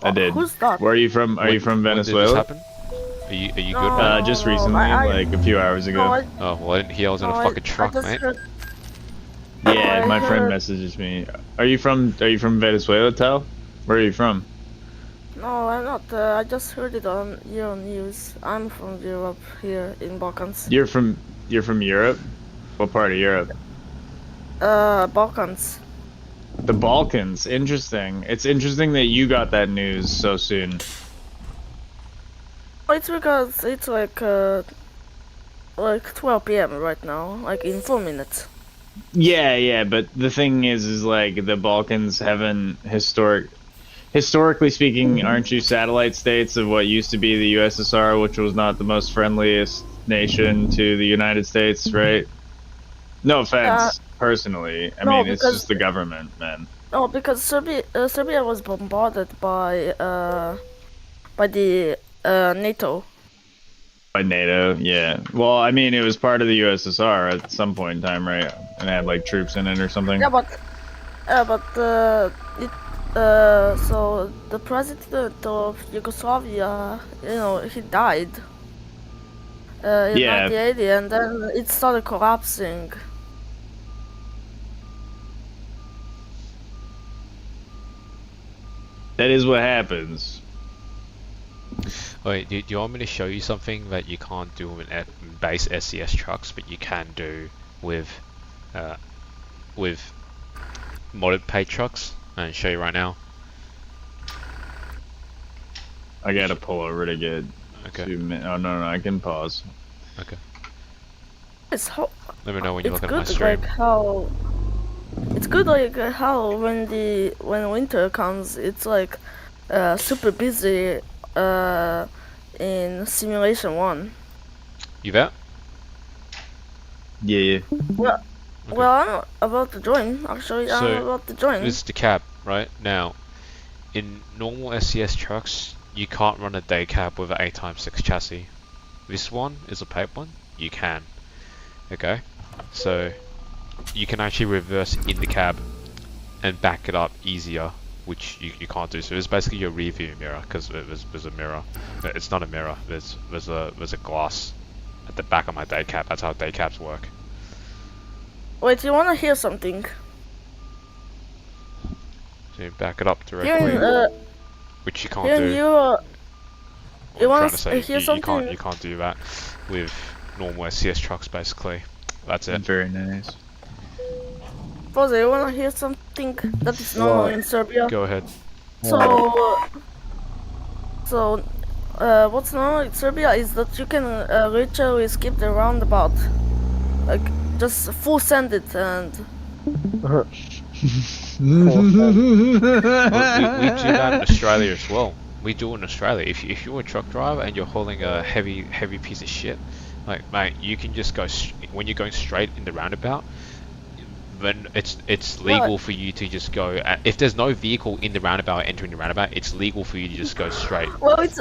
I did. Who's that? Where are you from? Are you from When did this Venezuela? happen? Are you good, No. man? Just recently, like a few hours ago. No, Oh, well, I didn't hear I was in a no, fucking truck, just mate. heard- Yeah, I my friend heard- messages me. Are you from Venezuela, Tal? Where are you from? No, I'm not. I just heard it on Euro News. I'm from Europe, here in Balkans. You're from Europe? What part of Europe? Balkans. The Balkans. Interesting. It's interesting that you got that news so soon. It's because it's like 12 p.m. right now, like in 4 minutes. Yeah, but the thing is like the Balkans haven't historically speaking, aren't you satellite states of what used to be the USSR, which was not the most friendliest nation to the United States, right? No offense, personally. I no, mean, it's because- just the government, man. No, because Serbia was bombarded by the NATO. By NATO, yeah. Well, I mean, it was part of the USSR at some point in time, right? And it had like troops in it or something. Yeah, but so the president of Yugoslavia, he died in Yeah, 1980, and then it started collapsing. that is what happens. Wait, do you want me to show you something that you can't do with base SCS trucks, but you can do with modded paid trucks? And show you right now. I gotta pull over to get. Okay. Oh no, I can pause. Okay. It's how Let me know when you it's look at my good, stream. like how it's good, like how when winter comes, it's like super busy in Simulation 1. You there? Yeah. Well, Okay. well, I'm about to join. Actually, So, I'm about to join. This is the cab, right? Now, in normal SCS trucks, you can't run a day cab with an 8x6 chassis. This one is a paid one. You can. Okay? So, you can actually reverse in the cab and back it up easier, which you can't do. So it's basically your rear view mirror, because there's a mirror. But it's not a mirror. There's a glass at the back of my day cab. That's how day cabs work. Wait, you wanna hear something? So you back it up Here directly, in which you can't here do. in Europe, What you I'm wanna trying to say, hear you something? can't do that with normal SCS trucks. Basically, that's it. Very nice. Pause, you wanna hear something that is normal in Serbia? Go ahead. So, what's normal in Serbia is that you can literally skip the roundabout, like just full send it and. Well, we do that in Australia as well. We do it in Australia. If you're a truck driver and you're hauling a heavy piece of shit, like mate, you can just go when you're going straight in the roundabout. Then it's legal for you to just go. If there's no vehicle in the roundabout entering the roundabout, it's legal for you to just go straight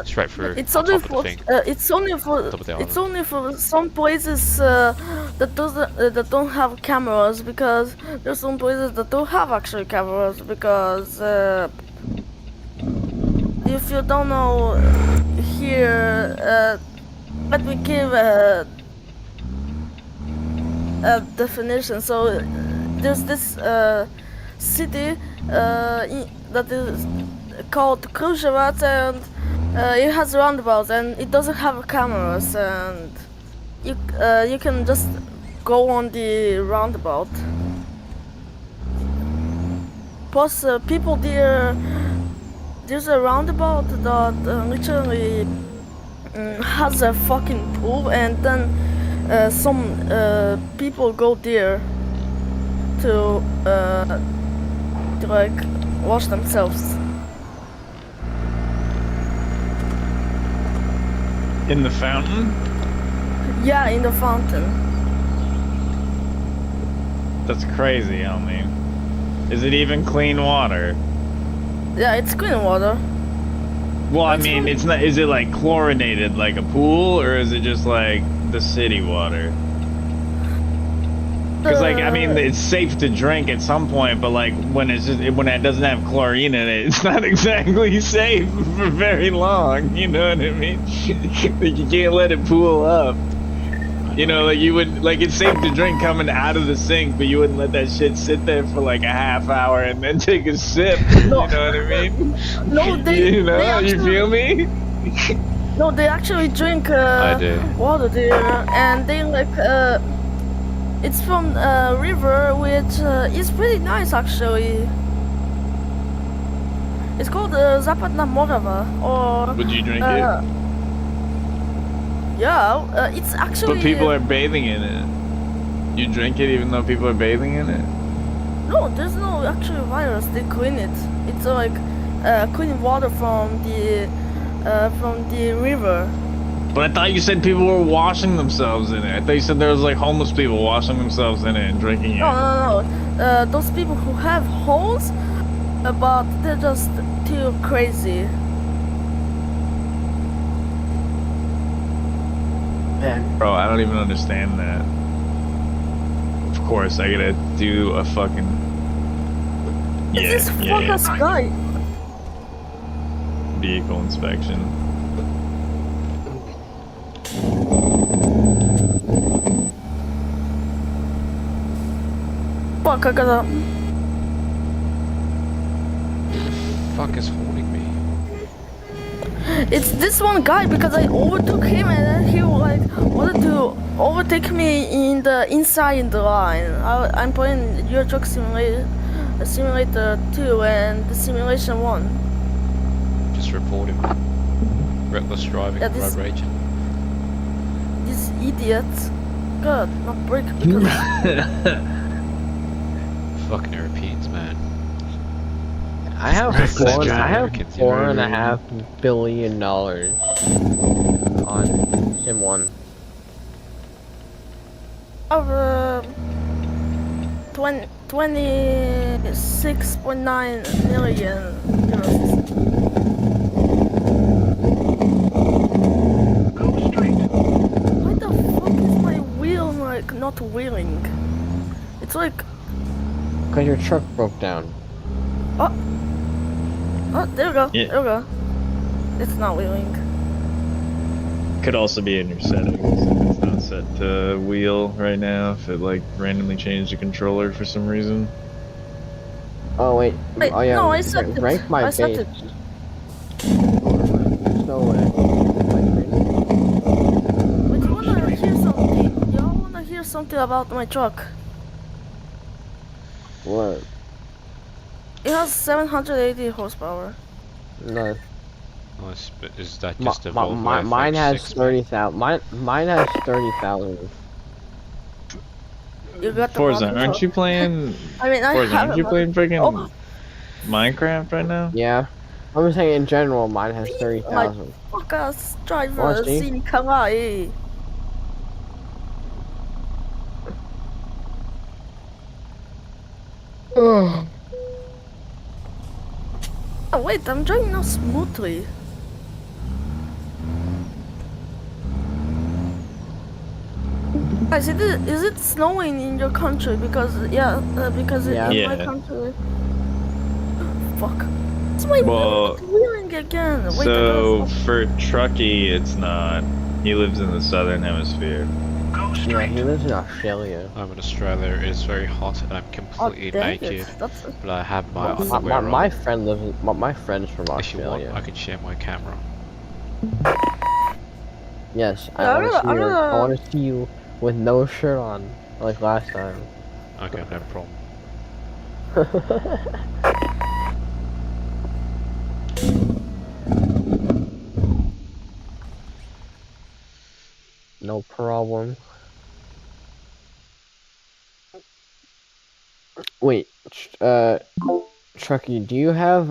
straight through. It's on only top of for the thing. it's only for Top of the it's island. only for some places that don't have cameras, because there's some places that don't have actually cameras, because if you don't know here, let me give a definition. So there's this city that is called Kruševac, and it has roundabouts, and it doesn't have cameras, and you can just go on the roundabout. Plus, people there, there's a roundabout that literally has a fucking pool, and then some people go there to like wash themselves. In the fountain? Yeah, in the fountain. That's crazy, homie. Is it even clean water? Yeah, it's clean water. Well, I That's mean, fine. it's not. Is it like chlorinated like a pool, or is it just like the city water? Because like, I mean, it's safe to drink at some point, but like when when it doesn't have chlorine in it, it's not exactly safe for very long. You know what I mean? Like you can't let it pool up. You know, like you would, like it's safe to drink coming out of the sink, but you wouldn't let that shit sit there for like a half hour and then take a sip. No. You know what I mean? No, they. You know, they actually, you feel me? No, they actually drink I do. water there, and they like it's from a river, which is pretty nice actually. It's called Zapadna Morava, or. Would you drink it? Yeah, it's actually. But people are bathing in it. You drink it even though people are bathing in it? No, there's no actual virus. They clean it. It's like clean water from the river. But I thought you said people were washing themselves in it. I thought you said there was like homeless people washing themselves in it and drinking it. No. Those people who have holes, but they're just too crazy. Man, Bro, I don't even understand that. Of course, I gotta do a fucking. It's this fucker's guy. Vehicle inspection. Fuck, I gotta. Fuck is holding me? It's this one guy because I overtook him and then he like wanted to overtake me in the inside the line. I'm playing Euro Truck Simulator 2 and the Simulation 1. Just report him. Reckless driving, Yeah, this- road rage. This idiot. God, not break because Fucking Europeans, man. I have Reckless I have Americans, you know. $4.5 billion on Sim 1. of 26.9 million euros. Go straight. Why the fuck is my wheel like not wheeling? It's like Because your truck broke down. oh, there we go. Yeah. There we go. It's not wheeling. Could also be in your settings. It's not set to wheel right now. If it like randomly changed the controller for some reason. Oh wait. Wait, Oh yeah. no, I set it. Rank my I set base. it. There's no way. But you wanna hear something? Y'all wanna hear something about my truck? What? It has 780 horsepower. No. Nice, but is that just a Volvo Mine has FX6? 30,000. Mine has 30,000. You got the Forza, model aren't truck. you playing? I mean, I Forza, have aren't you a playing freaking Oh. Minecraft right now? Yeah. I'm just saying in general, mine has 30,000. fuck ass driver Oh, see? sin kawaii. Oh wait, I'm driving now smoothly. Guys, is it snowing in your country? Because because Yeah. in my Yeah. country. Fuck. It's my Well, wheeling again. Wait, I So gotta stop. for Trucky, it's not. He lives in the southern hemisphere. Go Yeah, straight. he lives in Australia. I'm in Australia, it's very hot and I'm Oh, completely dang naked. it. That's But I have my My, underwear my on. friend lives. My friend's from If you want, Australia. I can share my camera. Yes, Yeah, I want to see you. I gotta- want to see you with no shirt on, like last time. Okay, no problem. No problem. Wait, Trucky, do you have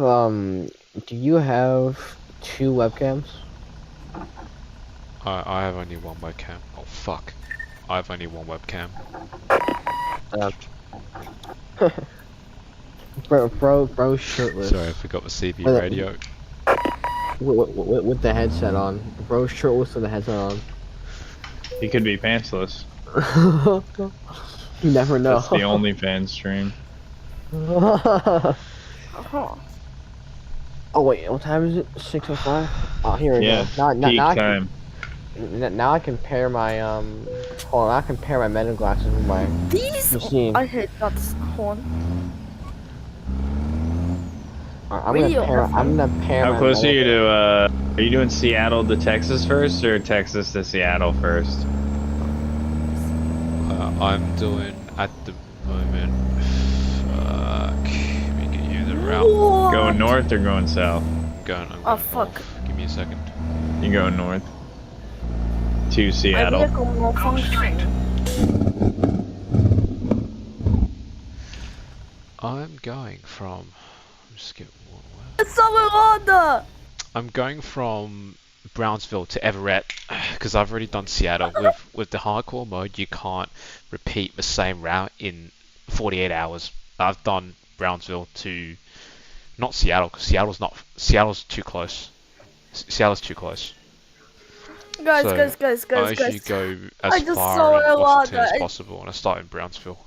two webcams? I have only one webcam. Oh fuck. I have only one webcam. Bro, shirtless. Sorry, I forgot the CB Wait, radio. With the headset on. Bro, shirtless with the headset on. He could be pantsless. You never know. That's the only fan stream. Uh-huh. Oh wait, what time is it? 6:05. Oh, here we Yeah, go. peak Now I can, time. now I can pair my Hold on, I can pair my meta glasses with my These machine. I hate that horn. I'm Radio gonna pair How my close are meta- you to? Are you doing Seattle to Texas first, or Texas to Seattle first? I'm doing at the moment. Fuck. Let me get you the route. What? Going north or going south? I'm going Oh, north. fuck. Give me a second. You going north to My Seattle? vehicle Go straight. malfunctioning. I'm going from. Just get one. It's Samaranda! I'm going from Brownsville to Everett because I've already done Seattle. With the hardcore mode, you can't repeat the same route in 48 hours. I've done Brownsville to not Seattle because Seattle's too close. Seattle's too close. Guys, So I usually guys. go I as just far saw in a lot. Washington as possible, and I start in Brownsville.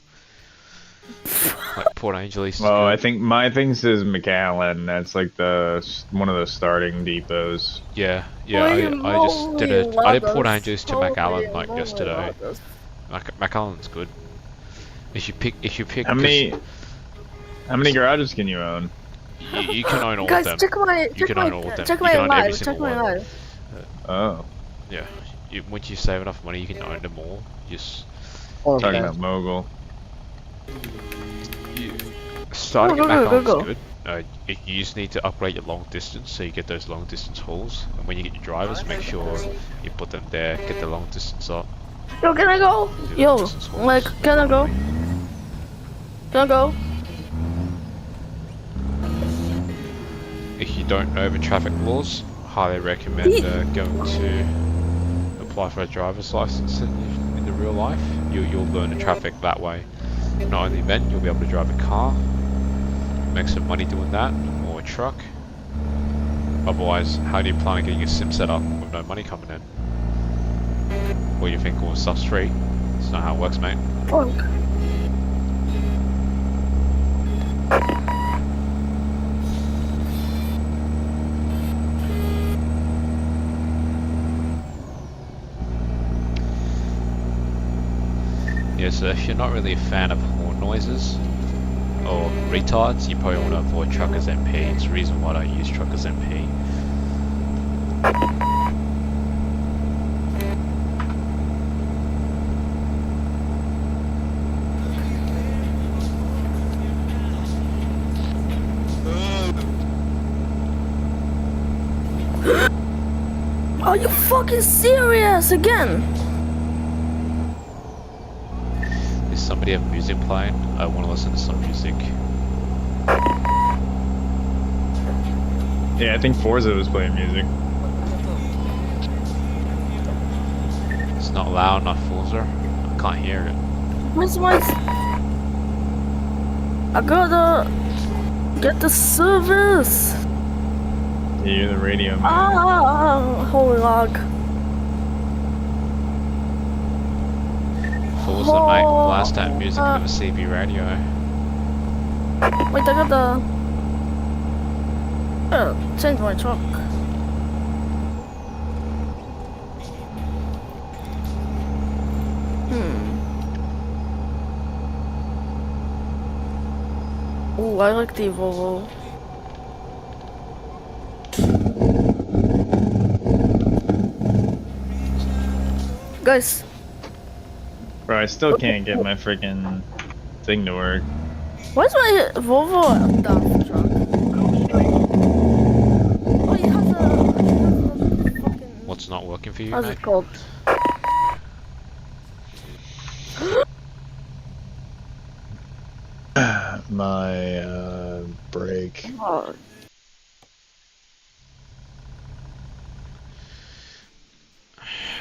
Like Port Angeles is Well, good. I think my thing says McAllen. That's like one of the starting depots. Yeah, Holy I just did moly, I did Port ladders. Angeles to Holy McAllen like moly, yesterday. ladders. McAllen's good. If you pick, How many garages can you own? you can own all Guys, of them. check my You can own all of them. check You my can own every live. Check single my one. live. Oh, Yeah, once you save enough money, you can own them all. Just talking about mogul. starting Go, at go, go, McAllen's go. good. You just need to upgrade your long distance, so you get those long distance hauls. And when you get your drivers, make sure you put them there. Get the long distance up. Yo, can I go? Do the Yo, long distance hauls. like, can I go? Can I go? If you don't know the traffic laws, highly recommend going to apply for a driver's license in the real life. You'll learn the traffic that way. Not only then, you'll be able to drive a car, make some money doing that, or a truck. Otherwise, how do you plan on getting your sim set up with no money coming in? Or you think all stuff's free? That's not how it works, mate. Fuck. Yeah, so if you're not really a fan of horn noises or retards, you probably want to avoid Truckers MP. It's the reason why I don't use Truckers MP. Are you fucking serious again? Does somebody have music playing? I want to listen to some music. Yeah, I think Forza was playing music. It's not loud enough, Forza. I can't hear it. Where's my... I gotta get the service. Yeah, you're the radio man. Ah, holy log. Forza, mate. Blast that music on the CB radio. Wait, I gotta change my truck. Ooh, I like the Volvo. Guys, Bro, I still can't get my freaking thing to work. where's my Volvo dump truck? Oh, it has a fucking... What's not working for you, How's mate? it called? My brake. Oh,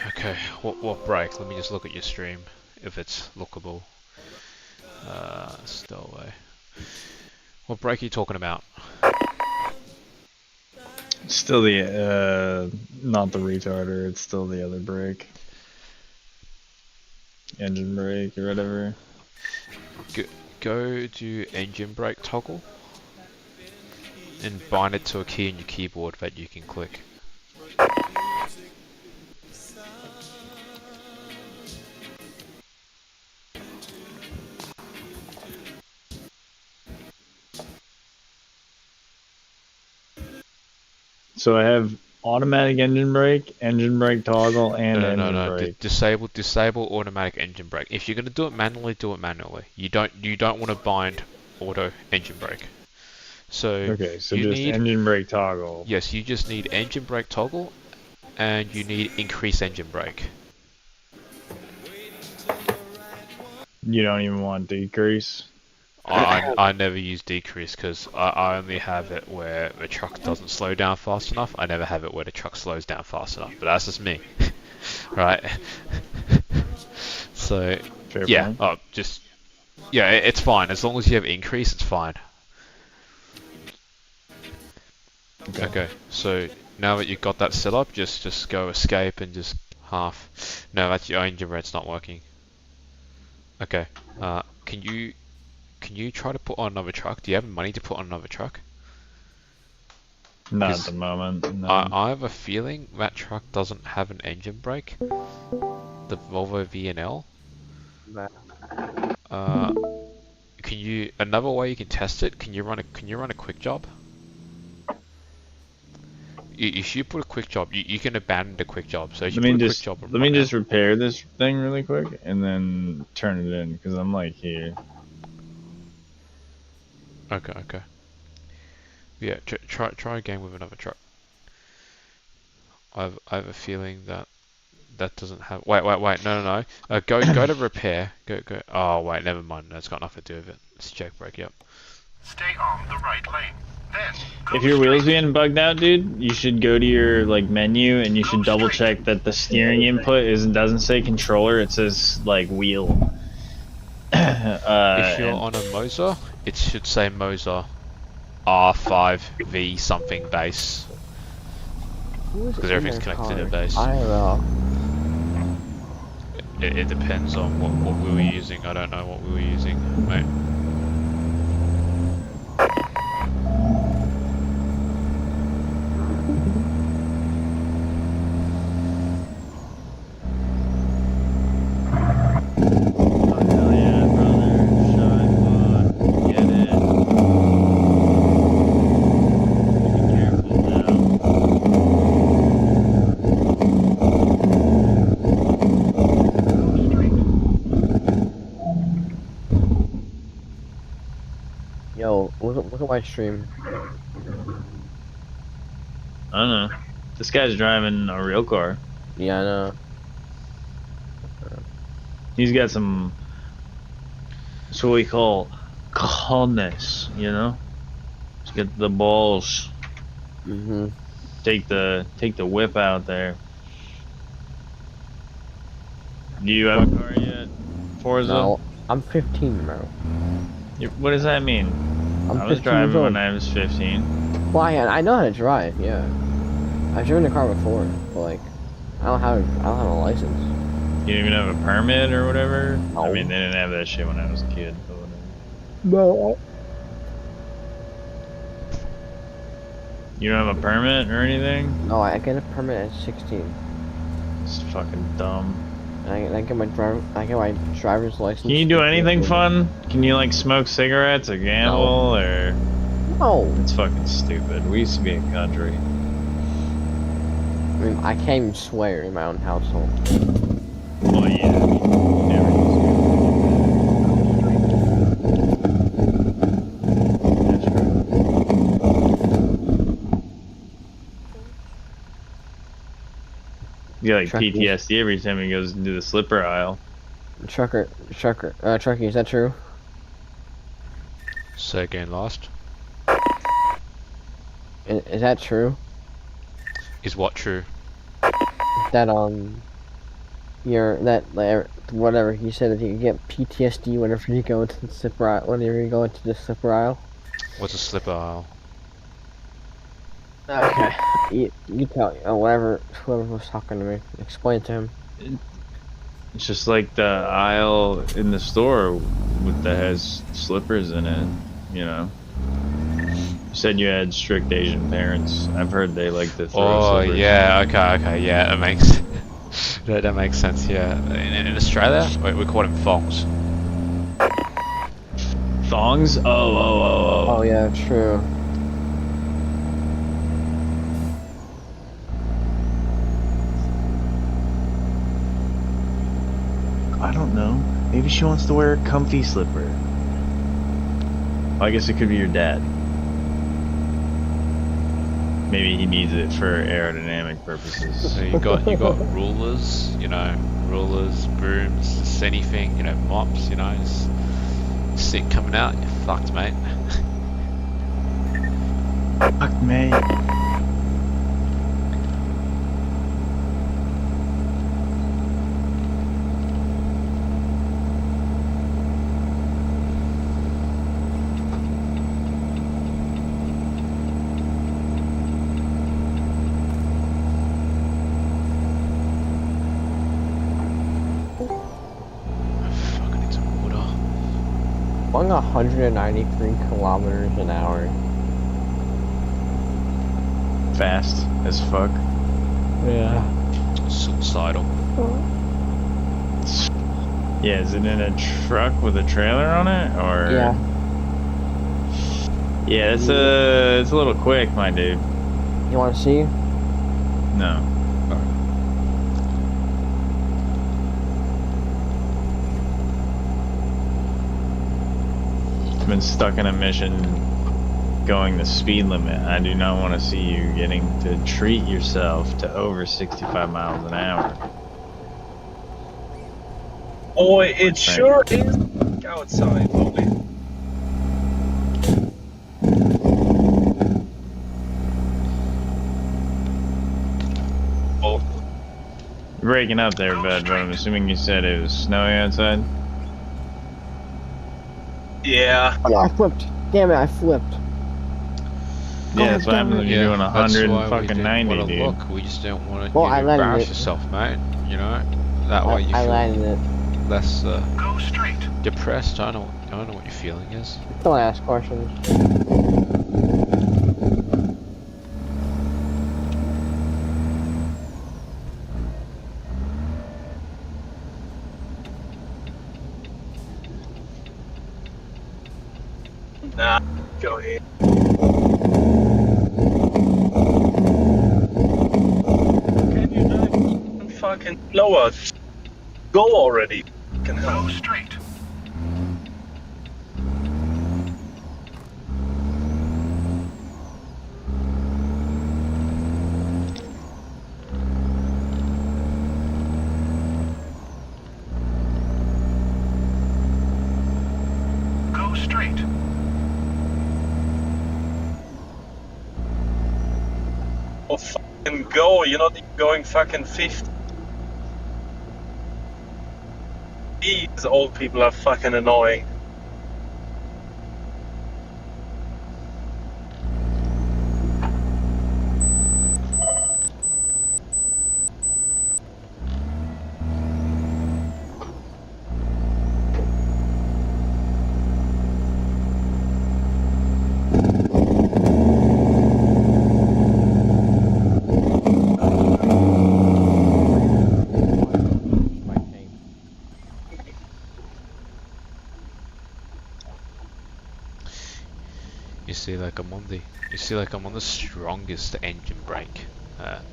Okay, what brake? Let me just look at your stream, if it's lookable. Stowaway. What brake are you talking about? Still the not the retarder. It's still the other brake. Engine brake or whatever. Go to engine brake toggle and bind it to a key in your keyboard that you can click. So I have automatic engine brake toggle, and No. brake. Disable automatic engine brake. If you're gonna do it manually, do it manually. You don't want to bind auto engine brake. So Okay, so you just need, engine brake toggle. yes, you just need engine brake toggle, and you need increase engine brake. You don't even want decrease. I never use decrease because I only have it where the truck doesn't slow down fast enough. I never have it where the truck slows down fast enough. But that's just me, right? So Fair yeah, point. it's fine as long as you have increase. It's fine. Okay, so now that you've got that set up, just go escape and just half. No, that's your engine red's not working. Okay. Can you try to put on another truck? Do you have money to put on another truck? Not at the moment. No. I have a feeling that truck doesn't have an engine brake. The Volvo VNL. Can you another way you can test it? Can you run a quick job? If you put a quick job, you can abandon the quick job. So if you put a quick job, let me just repair this thing really quick and then turn it in because I'm like here. Okay. Yeah, try again with another truck. I have a feeling that doesn't have. Wait. No. Go to repair. Go. Oh wait, never mind. That's got nothing to do with it. It's check brake. Yep. Stay on the right lane. Then go If your wheels straight. being bugged out, dude, you should go to your like menu and you should double check that the steering input doesn't say controller. It says like wheel. If you're on a Moser, it should say Moser R5V something base. Because everything's connected to the base. I don't know. It depends on what we were using. I don't know what we were using, mate. Hell yeah, brother. Shine on. Get it. Be careful now. Yo, look at my stream. I don't know. This guy's driving a real car. Yeah, I know. He's got some. That's what we call calmness, you know. He's got the balls. Mhm. Take the whip out there. Do you have a car yet, Forza? No, I'm 15, bro. What does that mean? I'm I was 15 years driving old. when I was 15. Well, I know how to drive. Yeah, I've driven a car before, but like, I don't have a license. You didn't even have a permit or whatever? No. I mean, they didn't have that shit when I was a kid. But whatever. No. You don't have a permit or anything? No, I get a permit at 16. It's fucking dumb. And I get my driver's license. Can you do anything fun? Can you like smoke cigarettes or gamble or? No. It's fucking stupid. We used to be a country. I mean, I can't even swear in my own household. Well, yeah. I mean, you never used to. That's true. You get like Trucky. PTSD every time he goes into the slipper aisle. Trucker, Trucky, is that true? Say again, last. Is that true? Is what true? That whatever he said that you get PTSD whenever you go into the slipper aisle. Whenever you go into the slipper aisle. What's a slipper aisle? Okay. You tell whoever was talking to me. Explain to him. It's just like the aisle in the store that has slippers in it, you know. You said you had strict Asian parents. I've heard they like to throw Oh slippers. yeah, okay, yeah, that makes that makes sense. Yeah, in Australia, we call them thongs. Thongs? Oh yeah, true. I don't know. Maybe she wants to wear a comfy slipper. I guess it could be your dad. Maybe he needs it for aerodynamic purposes. So you got rulers, rulers, brooms, just anything, mops, just sick coming out. You're fucked, mate. Fuck me. going 193 kilometers an hour. Fast as fuck. Yeah. Suicidal. Yeah, is it in a truck with a trailer on it, or? Yeah. Yeah, it's a little quick, my dude. You want to see? No. I've been stuck in a mission going the speed limit. I do not want to see you getting to treat yourself to over 65 miles an hour. Boy, it sure is outside, boy. Oh, You're breaking up there, bud, but I'm assuming you said it was snowy outside? yeah. Oh, no, I flipped. Damn it, I flipped. Yeah, that's what happens when you're doing 100 and fucking 90, dude. Look, we just don't want to Well, I landed embarrass it. yourself, mate. You know, that way you I feel landed it. less Go straight. depressed. I don't know what your feeling is. Don't ask questions. Nah, go ahead. Can you not even fucking lower? Go already. Can Go help. straight. Go straight. Oh, fucking go. You're not even going fucking 50. These old people are fucking annoying. You see, like I'm on the strongest engine brake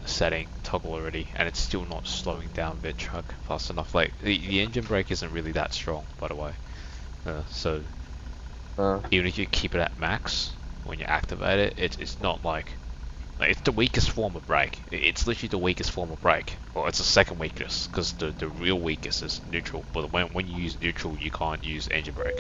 setting toggle already, and it's still not slowing down the truck fast enough. Like the engine brake isn't really that strong, by the way. So even if you keep it at max when you activate it, it's not like it's the weakest form of brake. It's literally the weakest form of brake, or it's the second weakest, because the real weakest is neutral. But when you use neutral, you can't use engine brake.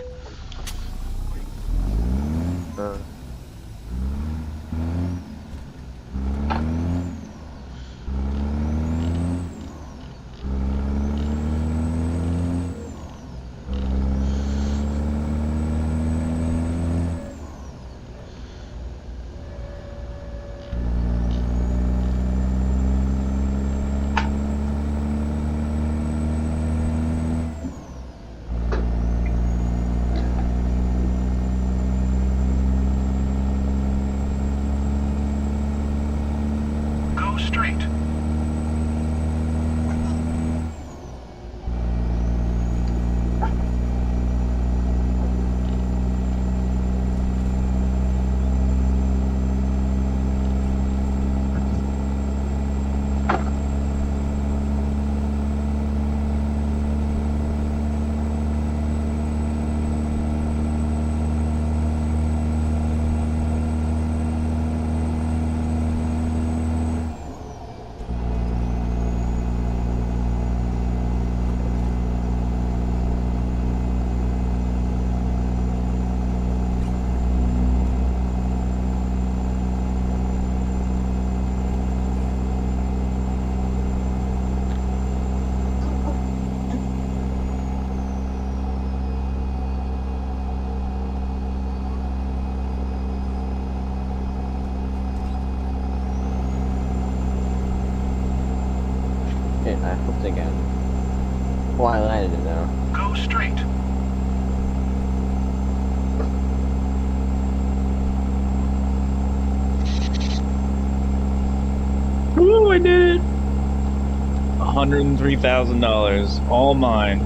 $103,000, all mine.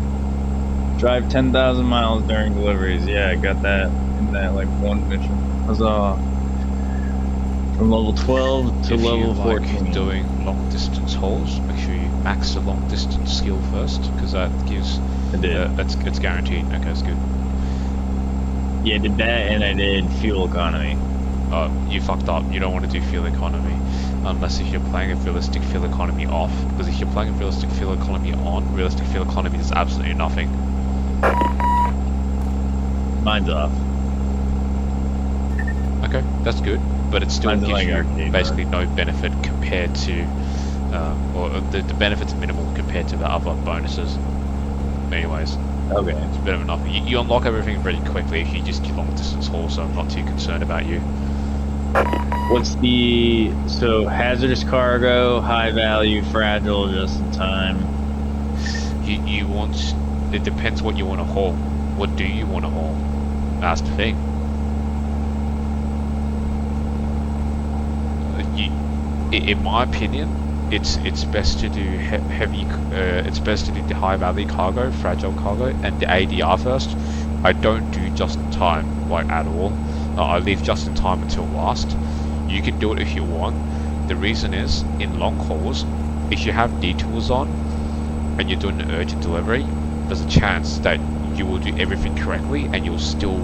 Drive 10,000 miles during deliveries. Yeah, I got that in that like one mission. Huzzah! From level 12 to If level you like 14. doing long distance hauls, make sure you max the long distance skill first, because that gives. I did. It's guaranteed. Okay, that's good. Yeah, I did that, and I did fuel economy. You fucked up. You don't want to do fuel economy unless if you're playing a realistic fuel economy off. Because if you're playing a realistic fuel economy on, realistic fuel economy does absolutely nothing. Mine's off. Okay, that's good, but it still Mine's gives like you arcade basically no benefit compared to, or the benefits are minimal compared to the other bonuses. Anyways, Okay. it's a bit of enough. You unlock everything very quickly if you just do long distance haul, so I'm not too concerned about you. What's the so hazardous cargo, high value, fragile, just in time? You want, it depends what you want to haul. What do you want to haul? That's the thing. In my opinion, it's best to do heavy. It's best to do the high value cargo, fragile cargo, and the ADR first. I don't do just in time like at all. I leave just in time until last. You can do it if you want. The reason is in long hauls, if you have detours on and you're doing an urgent delivery, there's a chance that you will do everything correctly and you'll still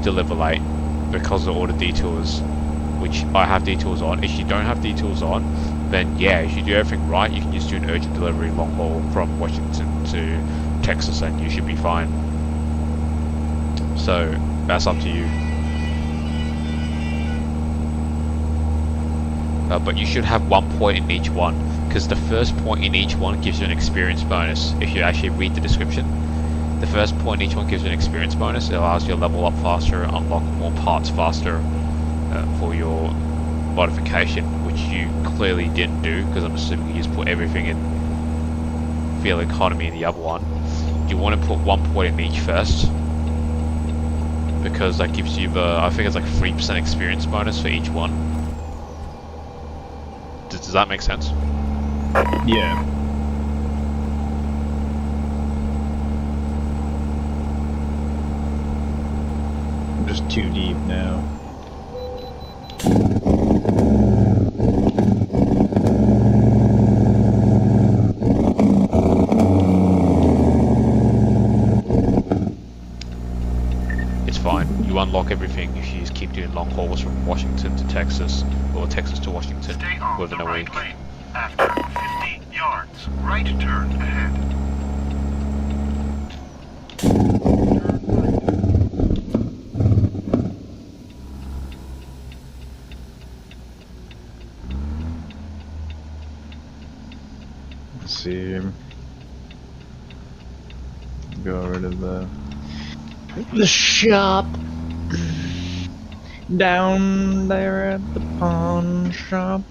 deliver late because of all the detours. Which I have detours on. If you don't have detours on, then yeah, if you do everything right, you can just do an urgent delivery long haul from Washington to Texas and you should be fine. So that's up to you. But you should have 1 point in each one, because the first point in each one gives you an experience bonus. If you actually read the description, the first point in each one gives you an experience bonus. It allows you to level up faster, unlock more parts faster, for your modification, which you clearly didn't do because I'm assuming you just put everything in fuel economy in the other one. You want to put 1 point in each first because that gives you the, I think it's like 3% experience bonus for each one. Does that make sense? Yeah. I'm just too deep now. It's fine. You unlock everything if you just keep doing long hauls from Washington to Texas or Texas to Washington Stay on within the a right week. lane. After 50 yards, right turn ahead. Let's see. Go rid of the shop down there at the pawn shop.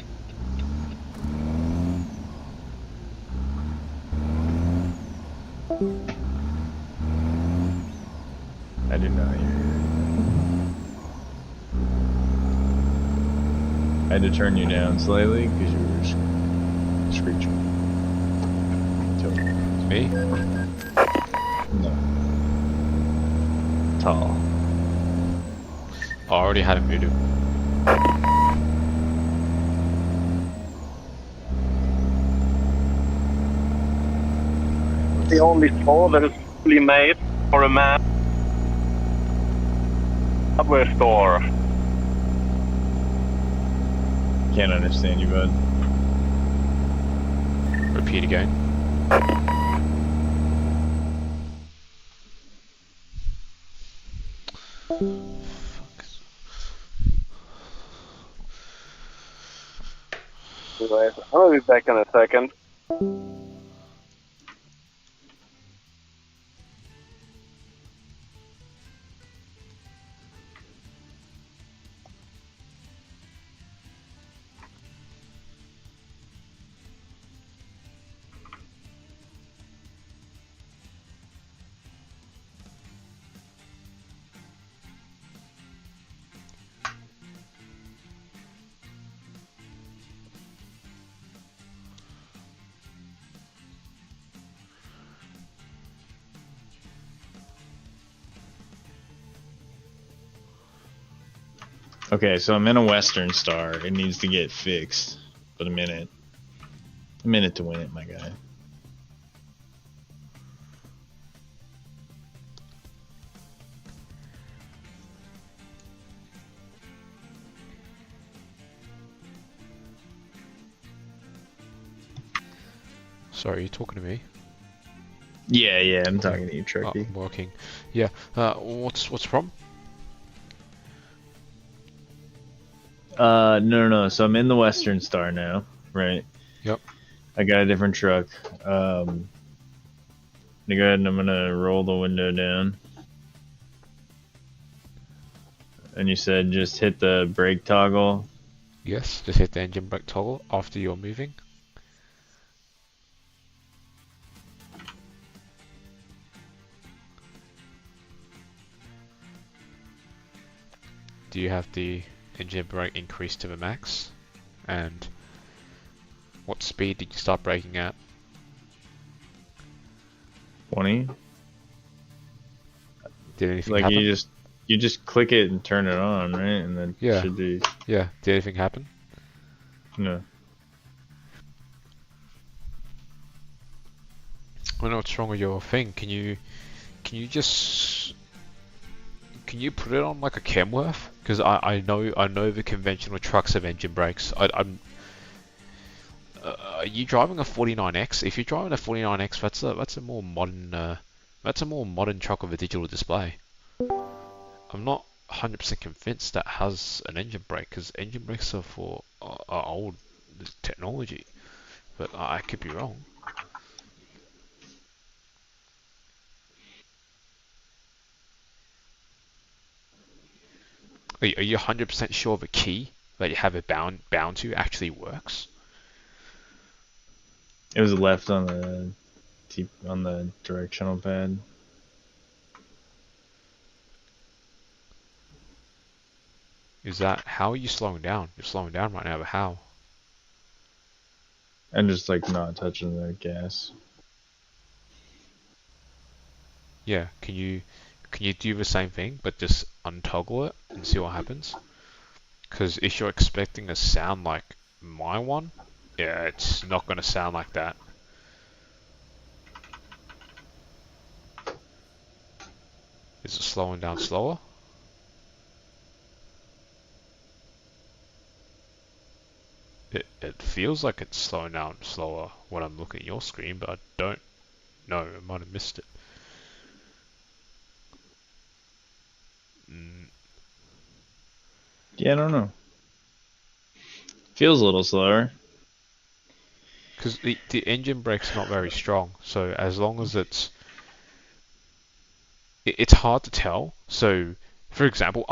I did not hear you. I had to turn you down slightly because you were screeching. Me? No. Tall. I already had it muted. The only floor that is fully made for a man hardware store. Can't understand you, bud. Repeat again. Anyways, I'll be back in a second. Okay, so I'm in a Western Star. It needs to get fixed. But a minute to win it, my guy. Sorry, you talking to me? Yeah, I'm talking to you, Trucky. I'm working. Yeah. What's the problem? No. So I'm in the Western Star now, right? Yep. I got a different truck. I'm gonna go ahead and I'm gonna roll the window down. And you said just hit the brake toggle. Yes, just hit the engine brake toggle after you're moving. Do you have the engine brake increased to the max? And what speed did you start braking at? 20. Did anything Like happen? you just click it and turn it on, right? And then Yeah. should be Yeah. Did anything happen? no. I don't know what's wrong with your thing. Can you put it on like a Kenworth? Because I know the conventional trucks have engine brakes. Are you driving a 49X? If you're driving a 49X, that's a more modern truck with a digital display. I'm not 100% convinced that has an engine brake, because engine brakes are for old technology, but I could be wrong. Are you 100% sure the key that you have it bound to actually works? It was left on the directional pad. Is that how are you slowing down? You're slowing down right now, but how? And just like not touching the gas. Yeah, can you do the same thing but just untoggle it and see what happens? Because if you're expecting a sound like my one, yeah, it's not going to sound like that. Is it slowing down slower? It feels like it's slowing down slower when I'm looking at your screen, but I don't know. I might have missed it. Yeah, I don't know. Feels a little slower. Because the engine brake's not very strong, so as long as it's hard to tell. So, for example,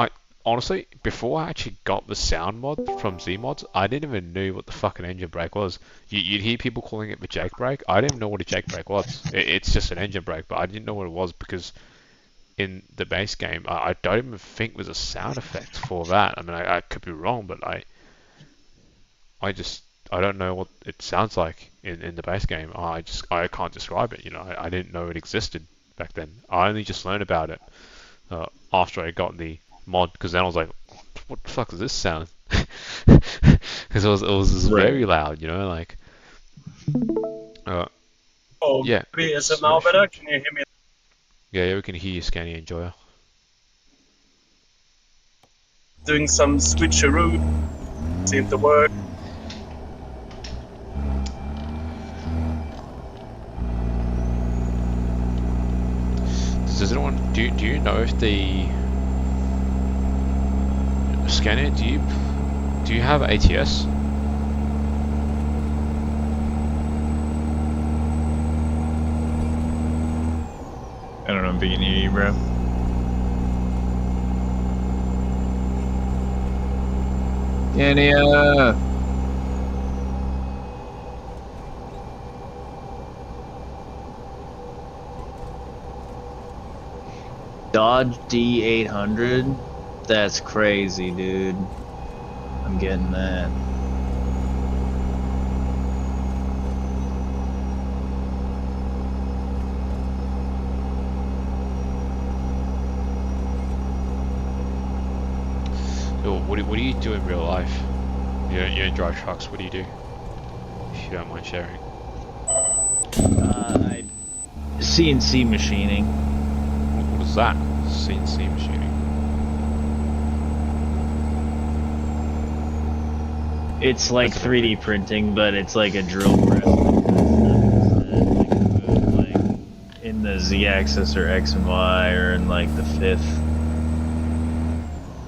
honestly, before I actually got the sound mod from Zmods, I didn't even know what the fucking engine brake was. You'd hear people calling it the Jake brake. I didn't know what a Jake brake was. It's just an engine brake, but I didn't know what it was because in the base game, I don't even think there's a sound effect for that. I mean, I could be wrong, but I don't know what it sounds like in the base game. I can't describe it. I didn't know it existed back then. I only just learned about it after I got the mod, because then I was like, what the fuck does this sound? Because it was very loud, like. Yeah. Is it now better? Can you hear me? Yeah, we can hear you, Scanny Enjoyer. Doing some switcheroo. Seemed to work. Does anyone do you know if the Scanner, do you have ATS? I don't know if I can hear you, bro. Kenya! Dodge D800? That's crazy, dude. I'm getting that. What do you do in real life? You don't drive trucks. What do you do? If you don't mind sharing. CNC machining. What is that? CNC machining. It's like That's 3D printing, but it's like a drill press. Like in the Z-axis or X and Y, or in like the fifth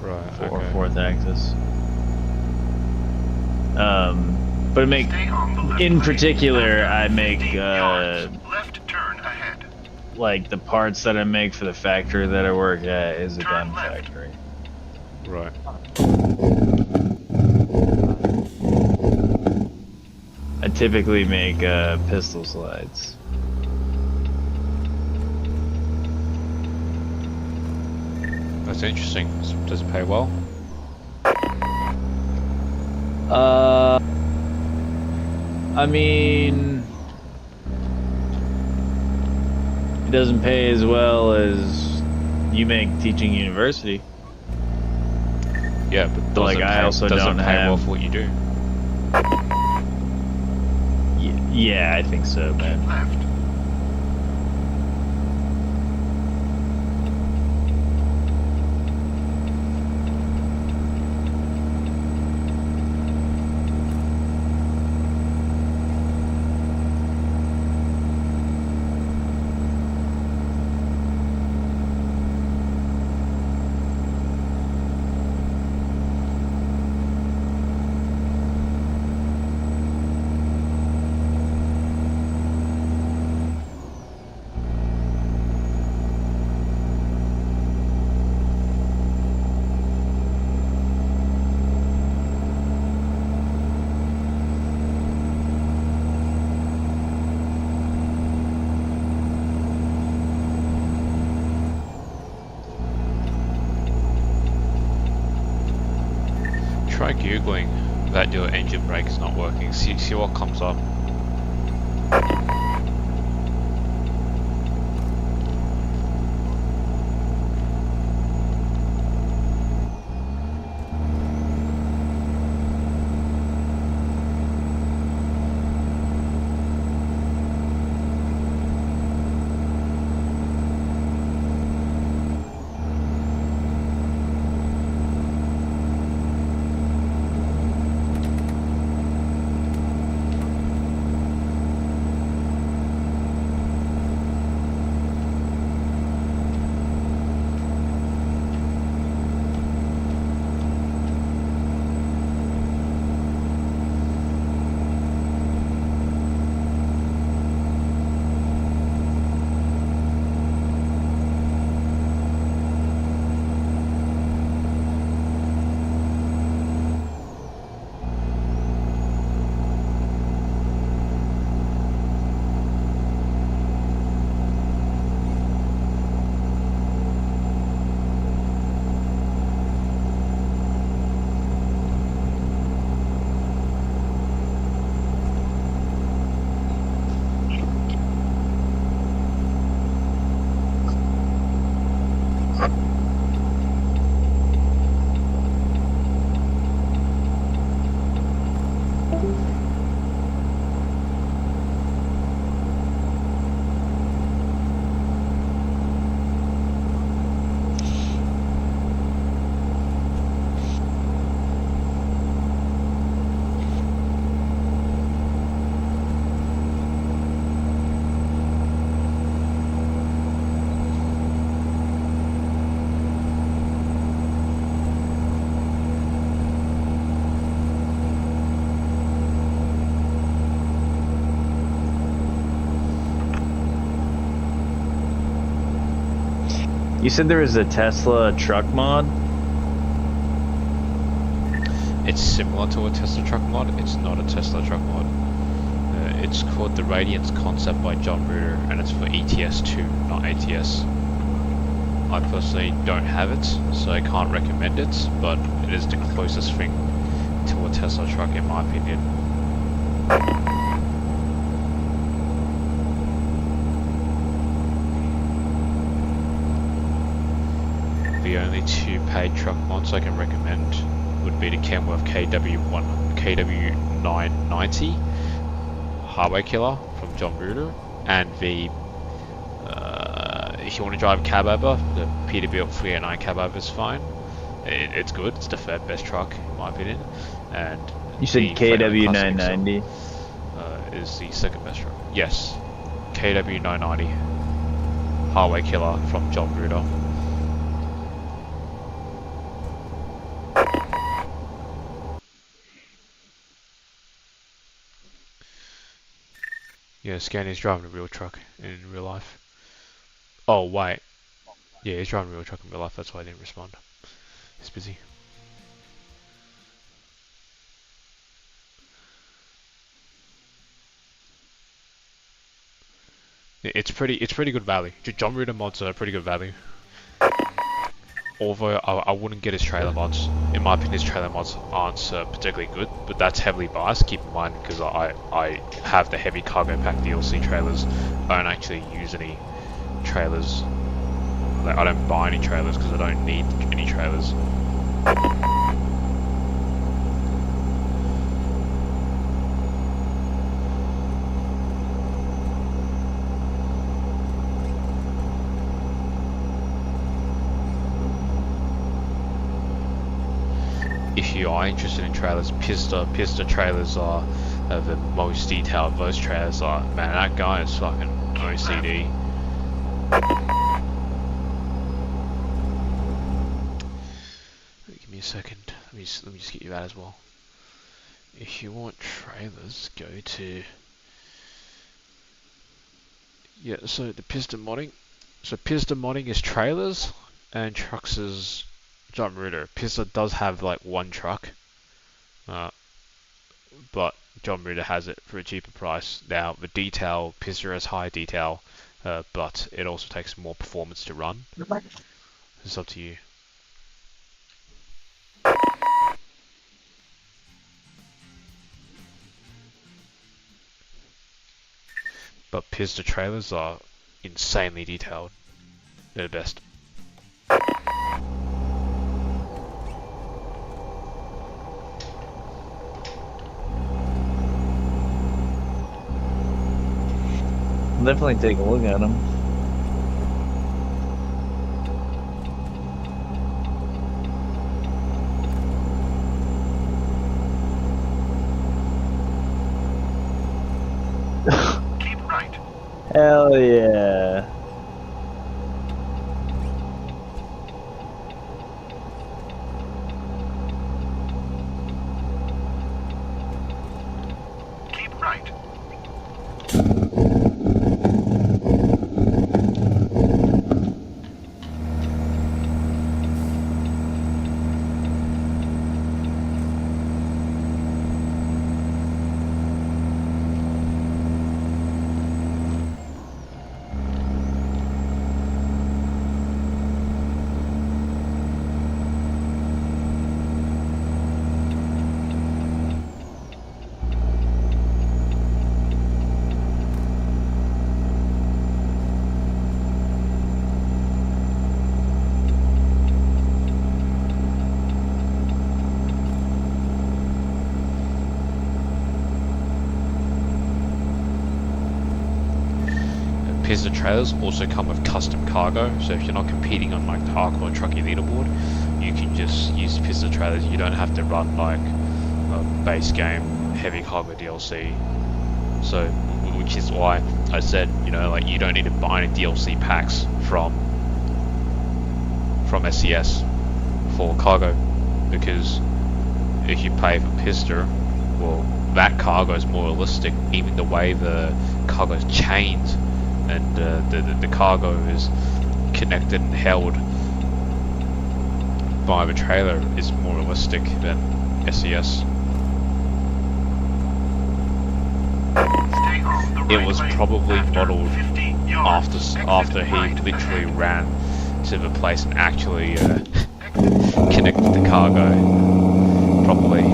Right. or Okay. fourth axis. But Stay on the left in lane. particular, I After make 15 yards, left turn ahead. like the parts that I make for the factory that I work at is a Turn gun left. factory. Right. I typically make pistol slides. That's interesting. Does it pay well? I mean, it doesn't pay as well as you make teaching university. Yeah, but But, like, I also doesn't don't pay well have- for what you do. Yeah, I think so, man. Left. Try googling that your engine brake is not working. See what comes up. You said there was a Tesla truck mod? It's similar to a Tesla truck mod. It's not a Tesla truck mod. It's called the Radiance Concept by John Reuter, and it's for ETS2, not ATS. I personally don't have it, so I can't recommend it, but it is the closest thing to a Tesla truck in my opinion. But the only two paid truck mods I can recommend would be the Kenworth KW990 Highway Killer from John Bruder, and the if you want to drive a cab over, the Peterbilt 389 cab over is fine. It's good. It's the third best truck in my opinion, and You said the Freightliner Classic KW990. is the second best truck. Yes, KW990 Highway Killer from John Bruder. Yeah, Scanny's driving a real truck in real life. Oh, wait. Yeah, he's driving a real truck in real life, that's why I didn't respond. He's busy. It's pretty good value. John Reader mods are pretty good value. Although I wouldn't get his trailer mods. In my opinion, his trailer mods aren't particularly good, but that's heavily biased. Keep in mind because I have the heavy cargo pack DLC trailers. I don't actually use any trailers. Like, I don't buy any trailers because I don't need any trailers. If you are interested in trailers, Pista trailers are the most detailed. Those trailers are, man, that guy is fucking OCD. Give me a second. Let me just get you out as well. If you want trailers, go to so the Pista modding. So Pista modding is trailers, and trucks is John Ritter. Pista does have like one truck, but John Ritter has it for a cheaper price. Now the detail, Pista has high detail, but it also takes more performance to run. It's up to you. But Pista trailers are insanely detailed. They're the best. I'll definitely take a look at them. Keep right. Hell yeah. Keep right. Pista trailers also come with custom cargo, so if you're not competing on like the hardcore trucky leaderboard, you can just use Pista trailers. You don't have to run like a base game heavy cargo DLC. So, which is why I said, you know, like you don't need to buy any DLC packs from SCS for cargo, because if you pay for Pista, well, that cargo is more realistic. Even the way the cargo is chained and the cargo is connected and held by the trailer is more realistic than SCS. It was probably modeled after he literally ran to the place and actually connected the cargo properly.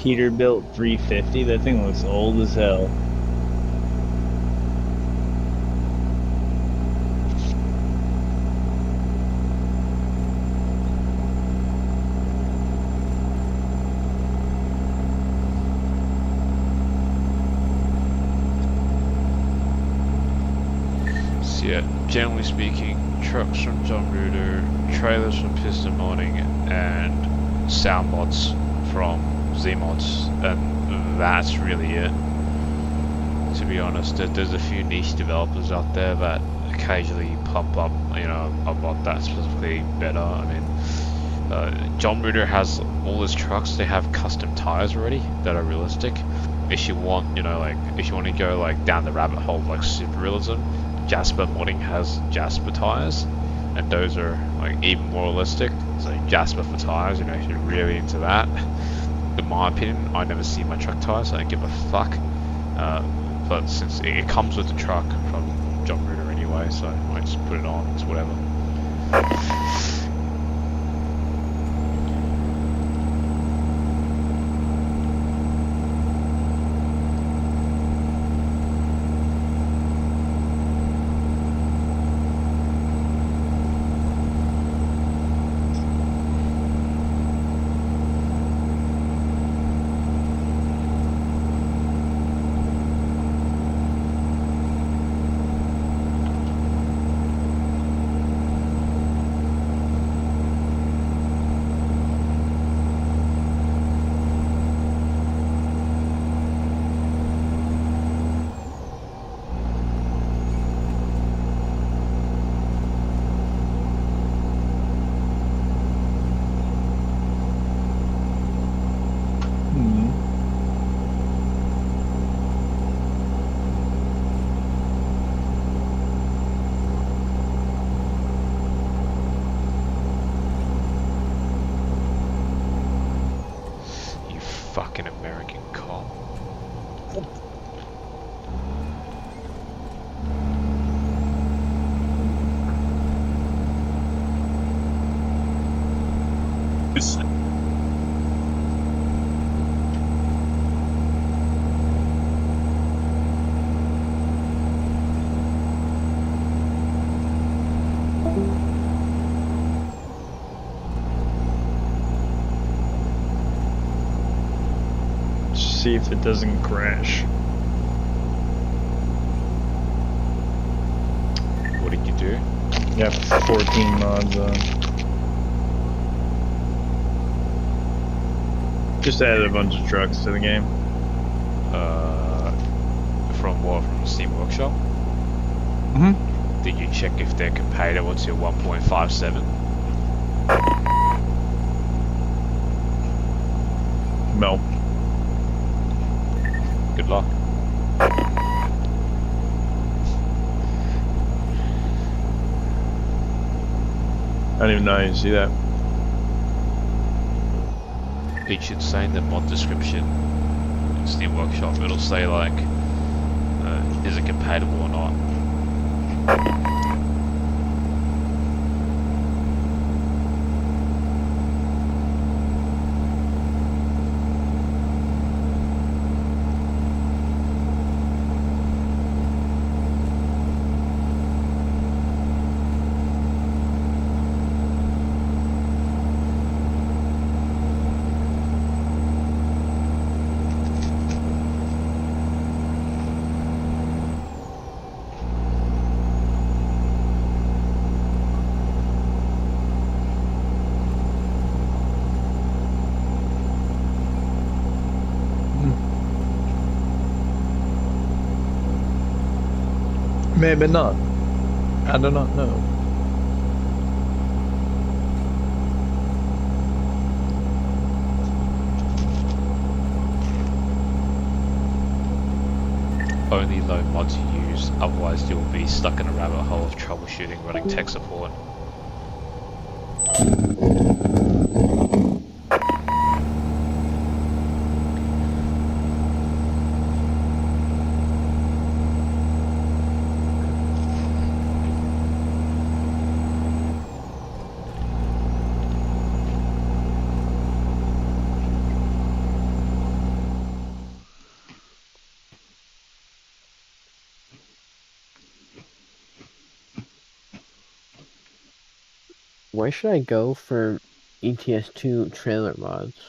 Peterbilt 350. That thing looks old as hell. So yeah, generally speaking, trucks from John Reuter, trailers from Piston Modding, and sound mods from Z-Mods, and that's really it. To be honest, there's a few niche developers out there that occasionally pump up, you know, a mod that's specifically better. I mean, John Reuter has all his trucks, they have custom tires already that are realistic. If you want, you know, like, if you want to go like down the rabbit hole of like super realism, Jasper Modding has Jasper tires, and those are like even more realistic. So Jasper for tires, you know, if you're really into that. In my opinion, I never see my truck tires, so I don't give a fuck. But since it comes with the truck from John Reuter anyway, so I just put it on, it's whatever. Fucking American cop. See if it doesn't crash. What did you do? Got 14 mods on. Just added a bunch of trucks to the game. From what? From the Steam Workshop? Mm-hmm. Did you check if they're compatible to 1.57? No. Good luck. I don't even know how you see that. It should say in the mod description in Steam Workshop, it'll say like, is it compatible or not? Maybe not. I do not know. Only low mods you use, otherwise you'll be stuck in a rabbit hole of troubleshooting running tech support. Where should I go for ETS2 trailer mods?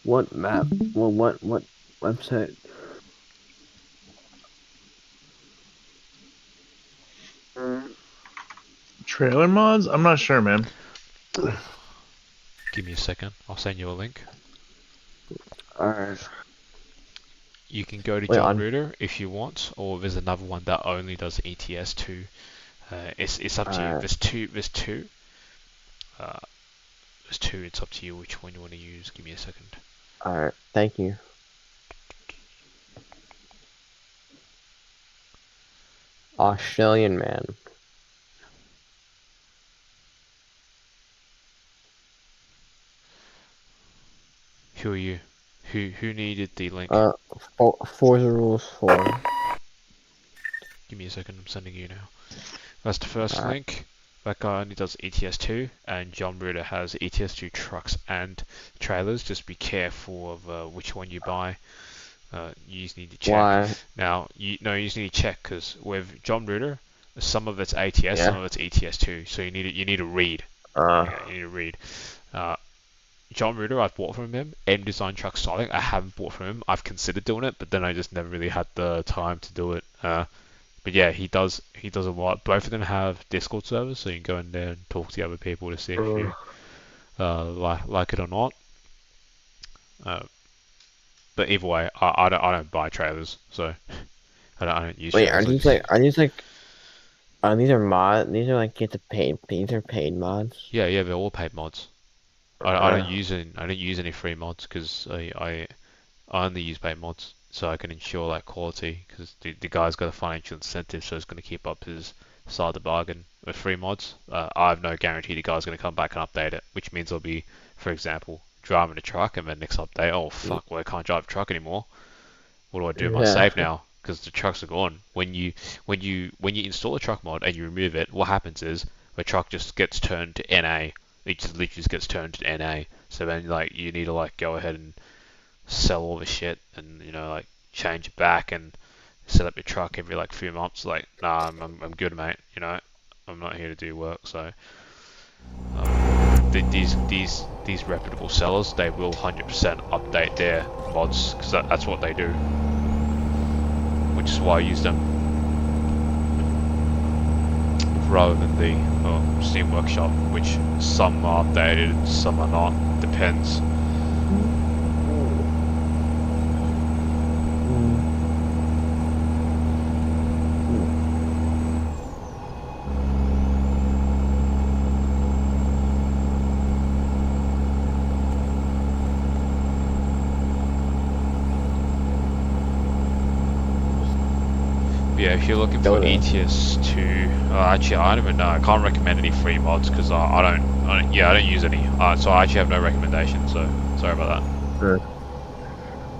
What map? Well, what website? Trailer mods? I'm not sure, man. Give me a second. I'll send you a link. Alright. You can go to Wait, John on- Router if you want, or there's another one that only does ETS2. It's up to you. There's two. There's two. There's two. It's up to you which one you want to use. Give me a second. Alright, thank you. Australian man. Who are you? Who needed the link? Forza Rules 4. Give me a second. I'm sending you now. That's the first Alright. link. That guy only does ETS2, and John Router has ETS2 trucks and trailers. Just be careful of which one you buy. You just need to check. Why? Now, you just need to check because with John Router, some of it's ATS, some of it's ETS2. So you need to read. Yeah, you need to read. John Router, I've bought from him. M Design Truck Styling, I haven't bought from him. I've considered doing it, but then I just never really had the time to do it. But yeah, he does a lot. Both of them have Discord servers, so you can go in there and talk to the other people to see if you like it or not. But either way, I don't buy trailers, so I don't use. Wait, trailers. these are mod? These are like these are paid mods. Yeah, they're all paid mods. I don't use any free mods because I only use paid mods, so I can ensure like quality because the guy's got a financial incentive, so he's going to keep up his side of the bargain. With free mods, I have no guarantee the guy's going to come back and update it, which means I'll be, for example, driving a truck and then next update, oh fuck, well I can't drive a truck anymore. What do I do with my save now? Because the trucks are gone. When you install a truck mod and you remove it, what happens is the truck just gets turned to NA. It just literally just gets turned to NA. So then like you need to like go ahead and sell all the shit and like change it back and set up your truck every like few months. Like nah, I'm good, mate. I'm not here to do work. So these reputable sellers, they will 100% update their mods because that's what they do. Which is why I use them rather than the Steam Workshop, which some are updated, some are not. Depends. Yeah, if you're looking for ETS2, actually I don't even know. I can't recommend any free mods because I don't use any. So I actually have no recommendation. So sorry about that. Sure.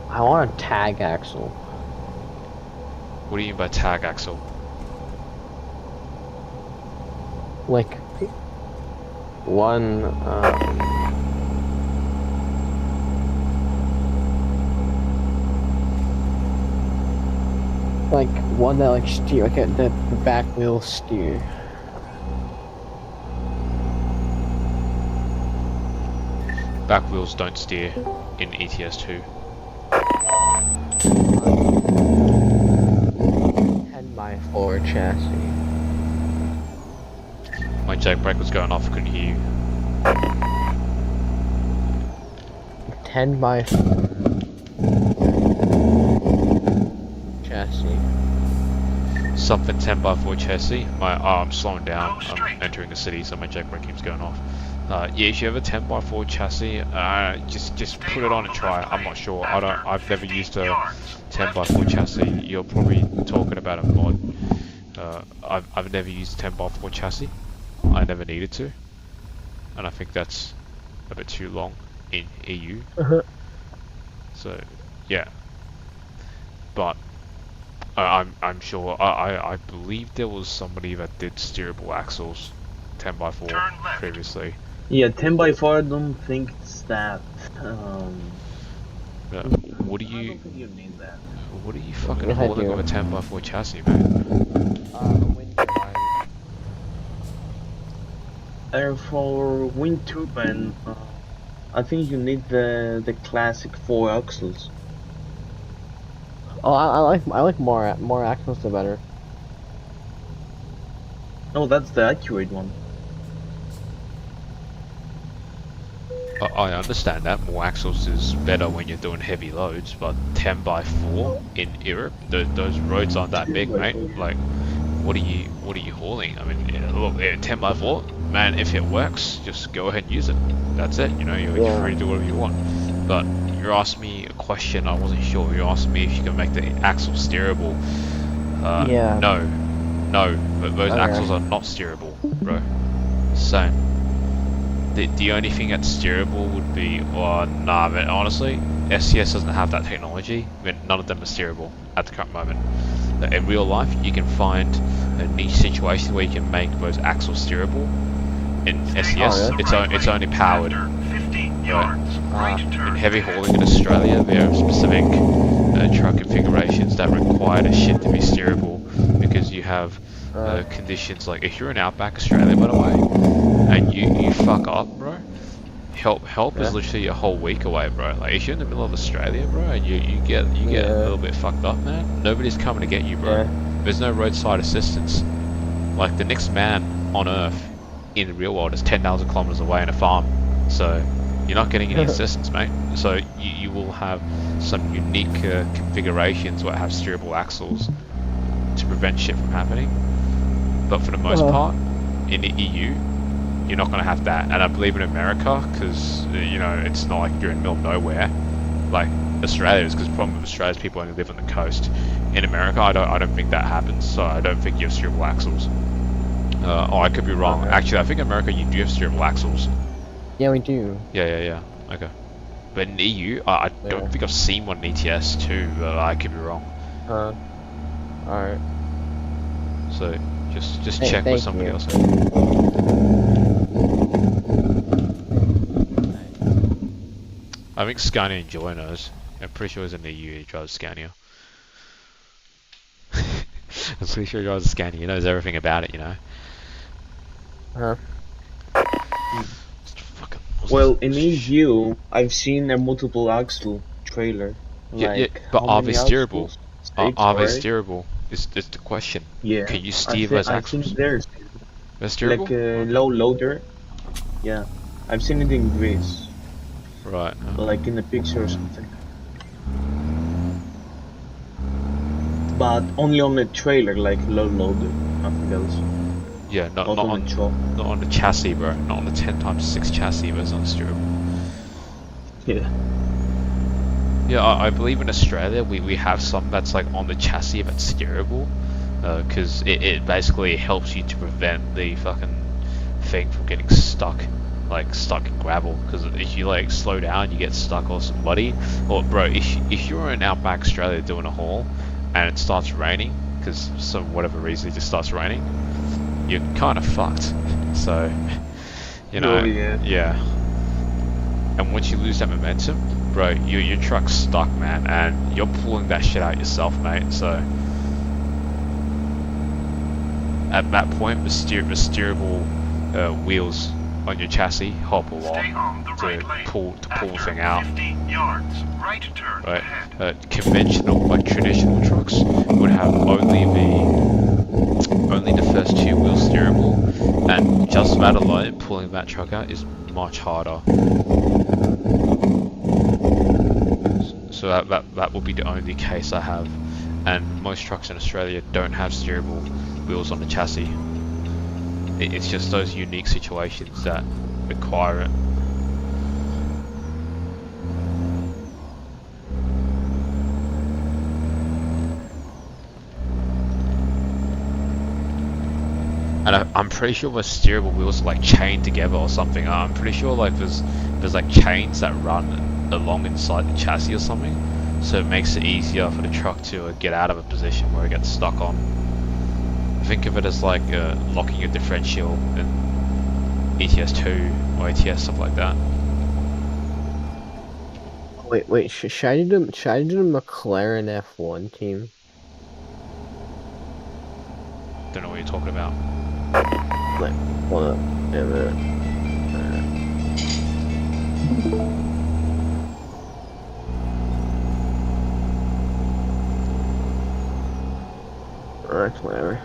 I want a tag axle. What do you mean by tag axle? Like one. Like one that like steer, like the back wheel steer. Back wheels don't steer in ETS2. 10x4 chassis. My jailbreak was going off, I couldn't hear you. 10x4 chassis. Something 10x4 chassis. I'm slowing down. I'm entering the city, so my jailbreak keeps going off. Yeah, if you have a 10x4 chassis, just put it on and try. I'm not sure. I've never used a 10x4 chassis. You're probably talking about a mod. I've never used a 10x4 chassis. I never needed to, and I think that's a bit too long in EU. So yeah, but I'm sure. I believe there was somebody that did steerable axles 10x4 previously. Yeah, 10x4 I don't think it's that. What do I you? don't think you need that. What are you fucking Yes, I holding do. of a 10x4 chassis, man? For wind turbine, I think you need the classic 4 axles. Oh, I like more axles the better. No, that's the accurate one. I understand that more axles is better when you're doing heavy loads, but 10 by 4 in Europe, those roads aren't that big, mate. Like, what are you hauling? I mean, look, 10 by 4, man. If it works, just go ahead and use it. That's it. You know, you're free to do whatever you want. But you're asking me a question. I wasn't sure. You're asking me if you can make the axle steerable. Yeah. No, but those axles are not steerable, bro. So. The only thing that's steerable would be, nah, but honestly, SCS doesn't have that technology. I mean, none of them are steerable at the current moment. But in real life, you can find a niche situation where you can make those axles steerable. In SCS, it's only powered. Right? In heavy hauling in Australia, there are specific truck configurations that require the shit to be steerable because you have conditions like if you're in outback Australia, by the way, and you fuck up, bro. Help is literally a whole week away, bro. Like if you're in the middle of Australia, bro, and you get a little bit fucked up, man, nobody's coming to get you, bro. There's no roadside assistance. Like the next man on Earth in the real world is 10,000 kilometers away in a farm, so you're not getting any assistance, mate. So you will have some unique configurations where it have steerable axles to prevent shit from happening. But for the most part, in the EU, you're not going to have that. And I believe in America, because, you know, it's not like you're in the middle of nowhere, like Australia is, because the problem with Australia is people only live on the coast. In America, I don't think that happens, so I don't think you have steerable axles. I could be wrong. Actually, I think in America you do have steerable axles. Yeah, we do. Yeah. Okay. But in EU, I don't think I've seen one in ETS too, but I could be wrong. Alright. So, just check with somebody else. I think Scania and Joy knows. I'm pretty sure he's in the EU, he drives Scania. I'm pretty sure he drives a Scania, he knows everything about it, you know. Well, in EU, I've seen a multiple axle trailer. Yeah, but are they steerable? Are they steerable? Is the question. Yeah. Can you steer those axles? I think they're steerable. Like a low loader. Yeah. I've seen it in Greece. Right. Like in a picture or something. But only on the trailer, like low loader, nothing else. Yeah, not on the chassis, bro. Not on the 10x6 chassis, but it's not steerable. Yeah. Yeah, I believe in Australia we have some that's like on the chassis that's steerable, because it basically helps you to prevent the fucking thing from getting stuck in gravel. Because if you like slow down, you get stuck or somebody. Or bro, if you're in outback Australia doing a haul, and it starts raining, because some whatever reason it just starts raining, you're kind of fucked. So, you know, yeah. And once you lose that momentum, bro, your truck's stuck, man, and you're pulling that shit out yourself, mate. So, at that point, the steerable wheels on your chassis help a lot to pull the thing out. Right. Conventional, like traditional trucks, would have only the first two wheels steerable, and just that alone, pulling that truck out is much harder. So that will be the only case I have, and most trucks in Australia don't have steerable wheels on the chassis. It's just those unique situations that require it. And I'm pretty sure the steerable wheels are like chained together or something. I'm pretty sure like there's like chains that run along inside the chassis or something, so it makes it easier for the truck to get out of a position where it gets stuck on. Think of it as like locking your differential in ETS2 or ATS, stuff like that. Wait, should I do the McLaren F1 team? Don't know what you're talking about. Like, hold up. Wait a minute. Alright, whatever.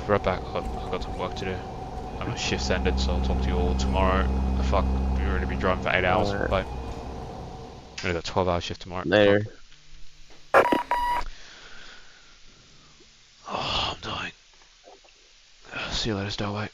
Right back. I've got some work to do. My shift's ended, so I'll talk to you all tomorrow. Fuck, we've already been driving for 8 hours. Alright. Bye. I got a 12-hour shift tomorrow. Later. Oh, I'm dying. See you later, Stowaway.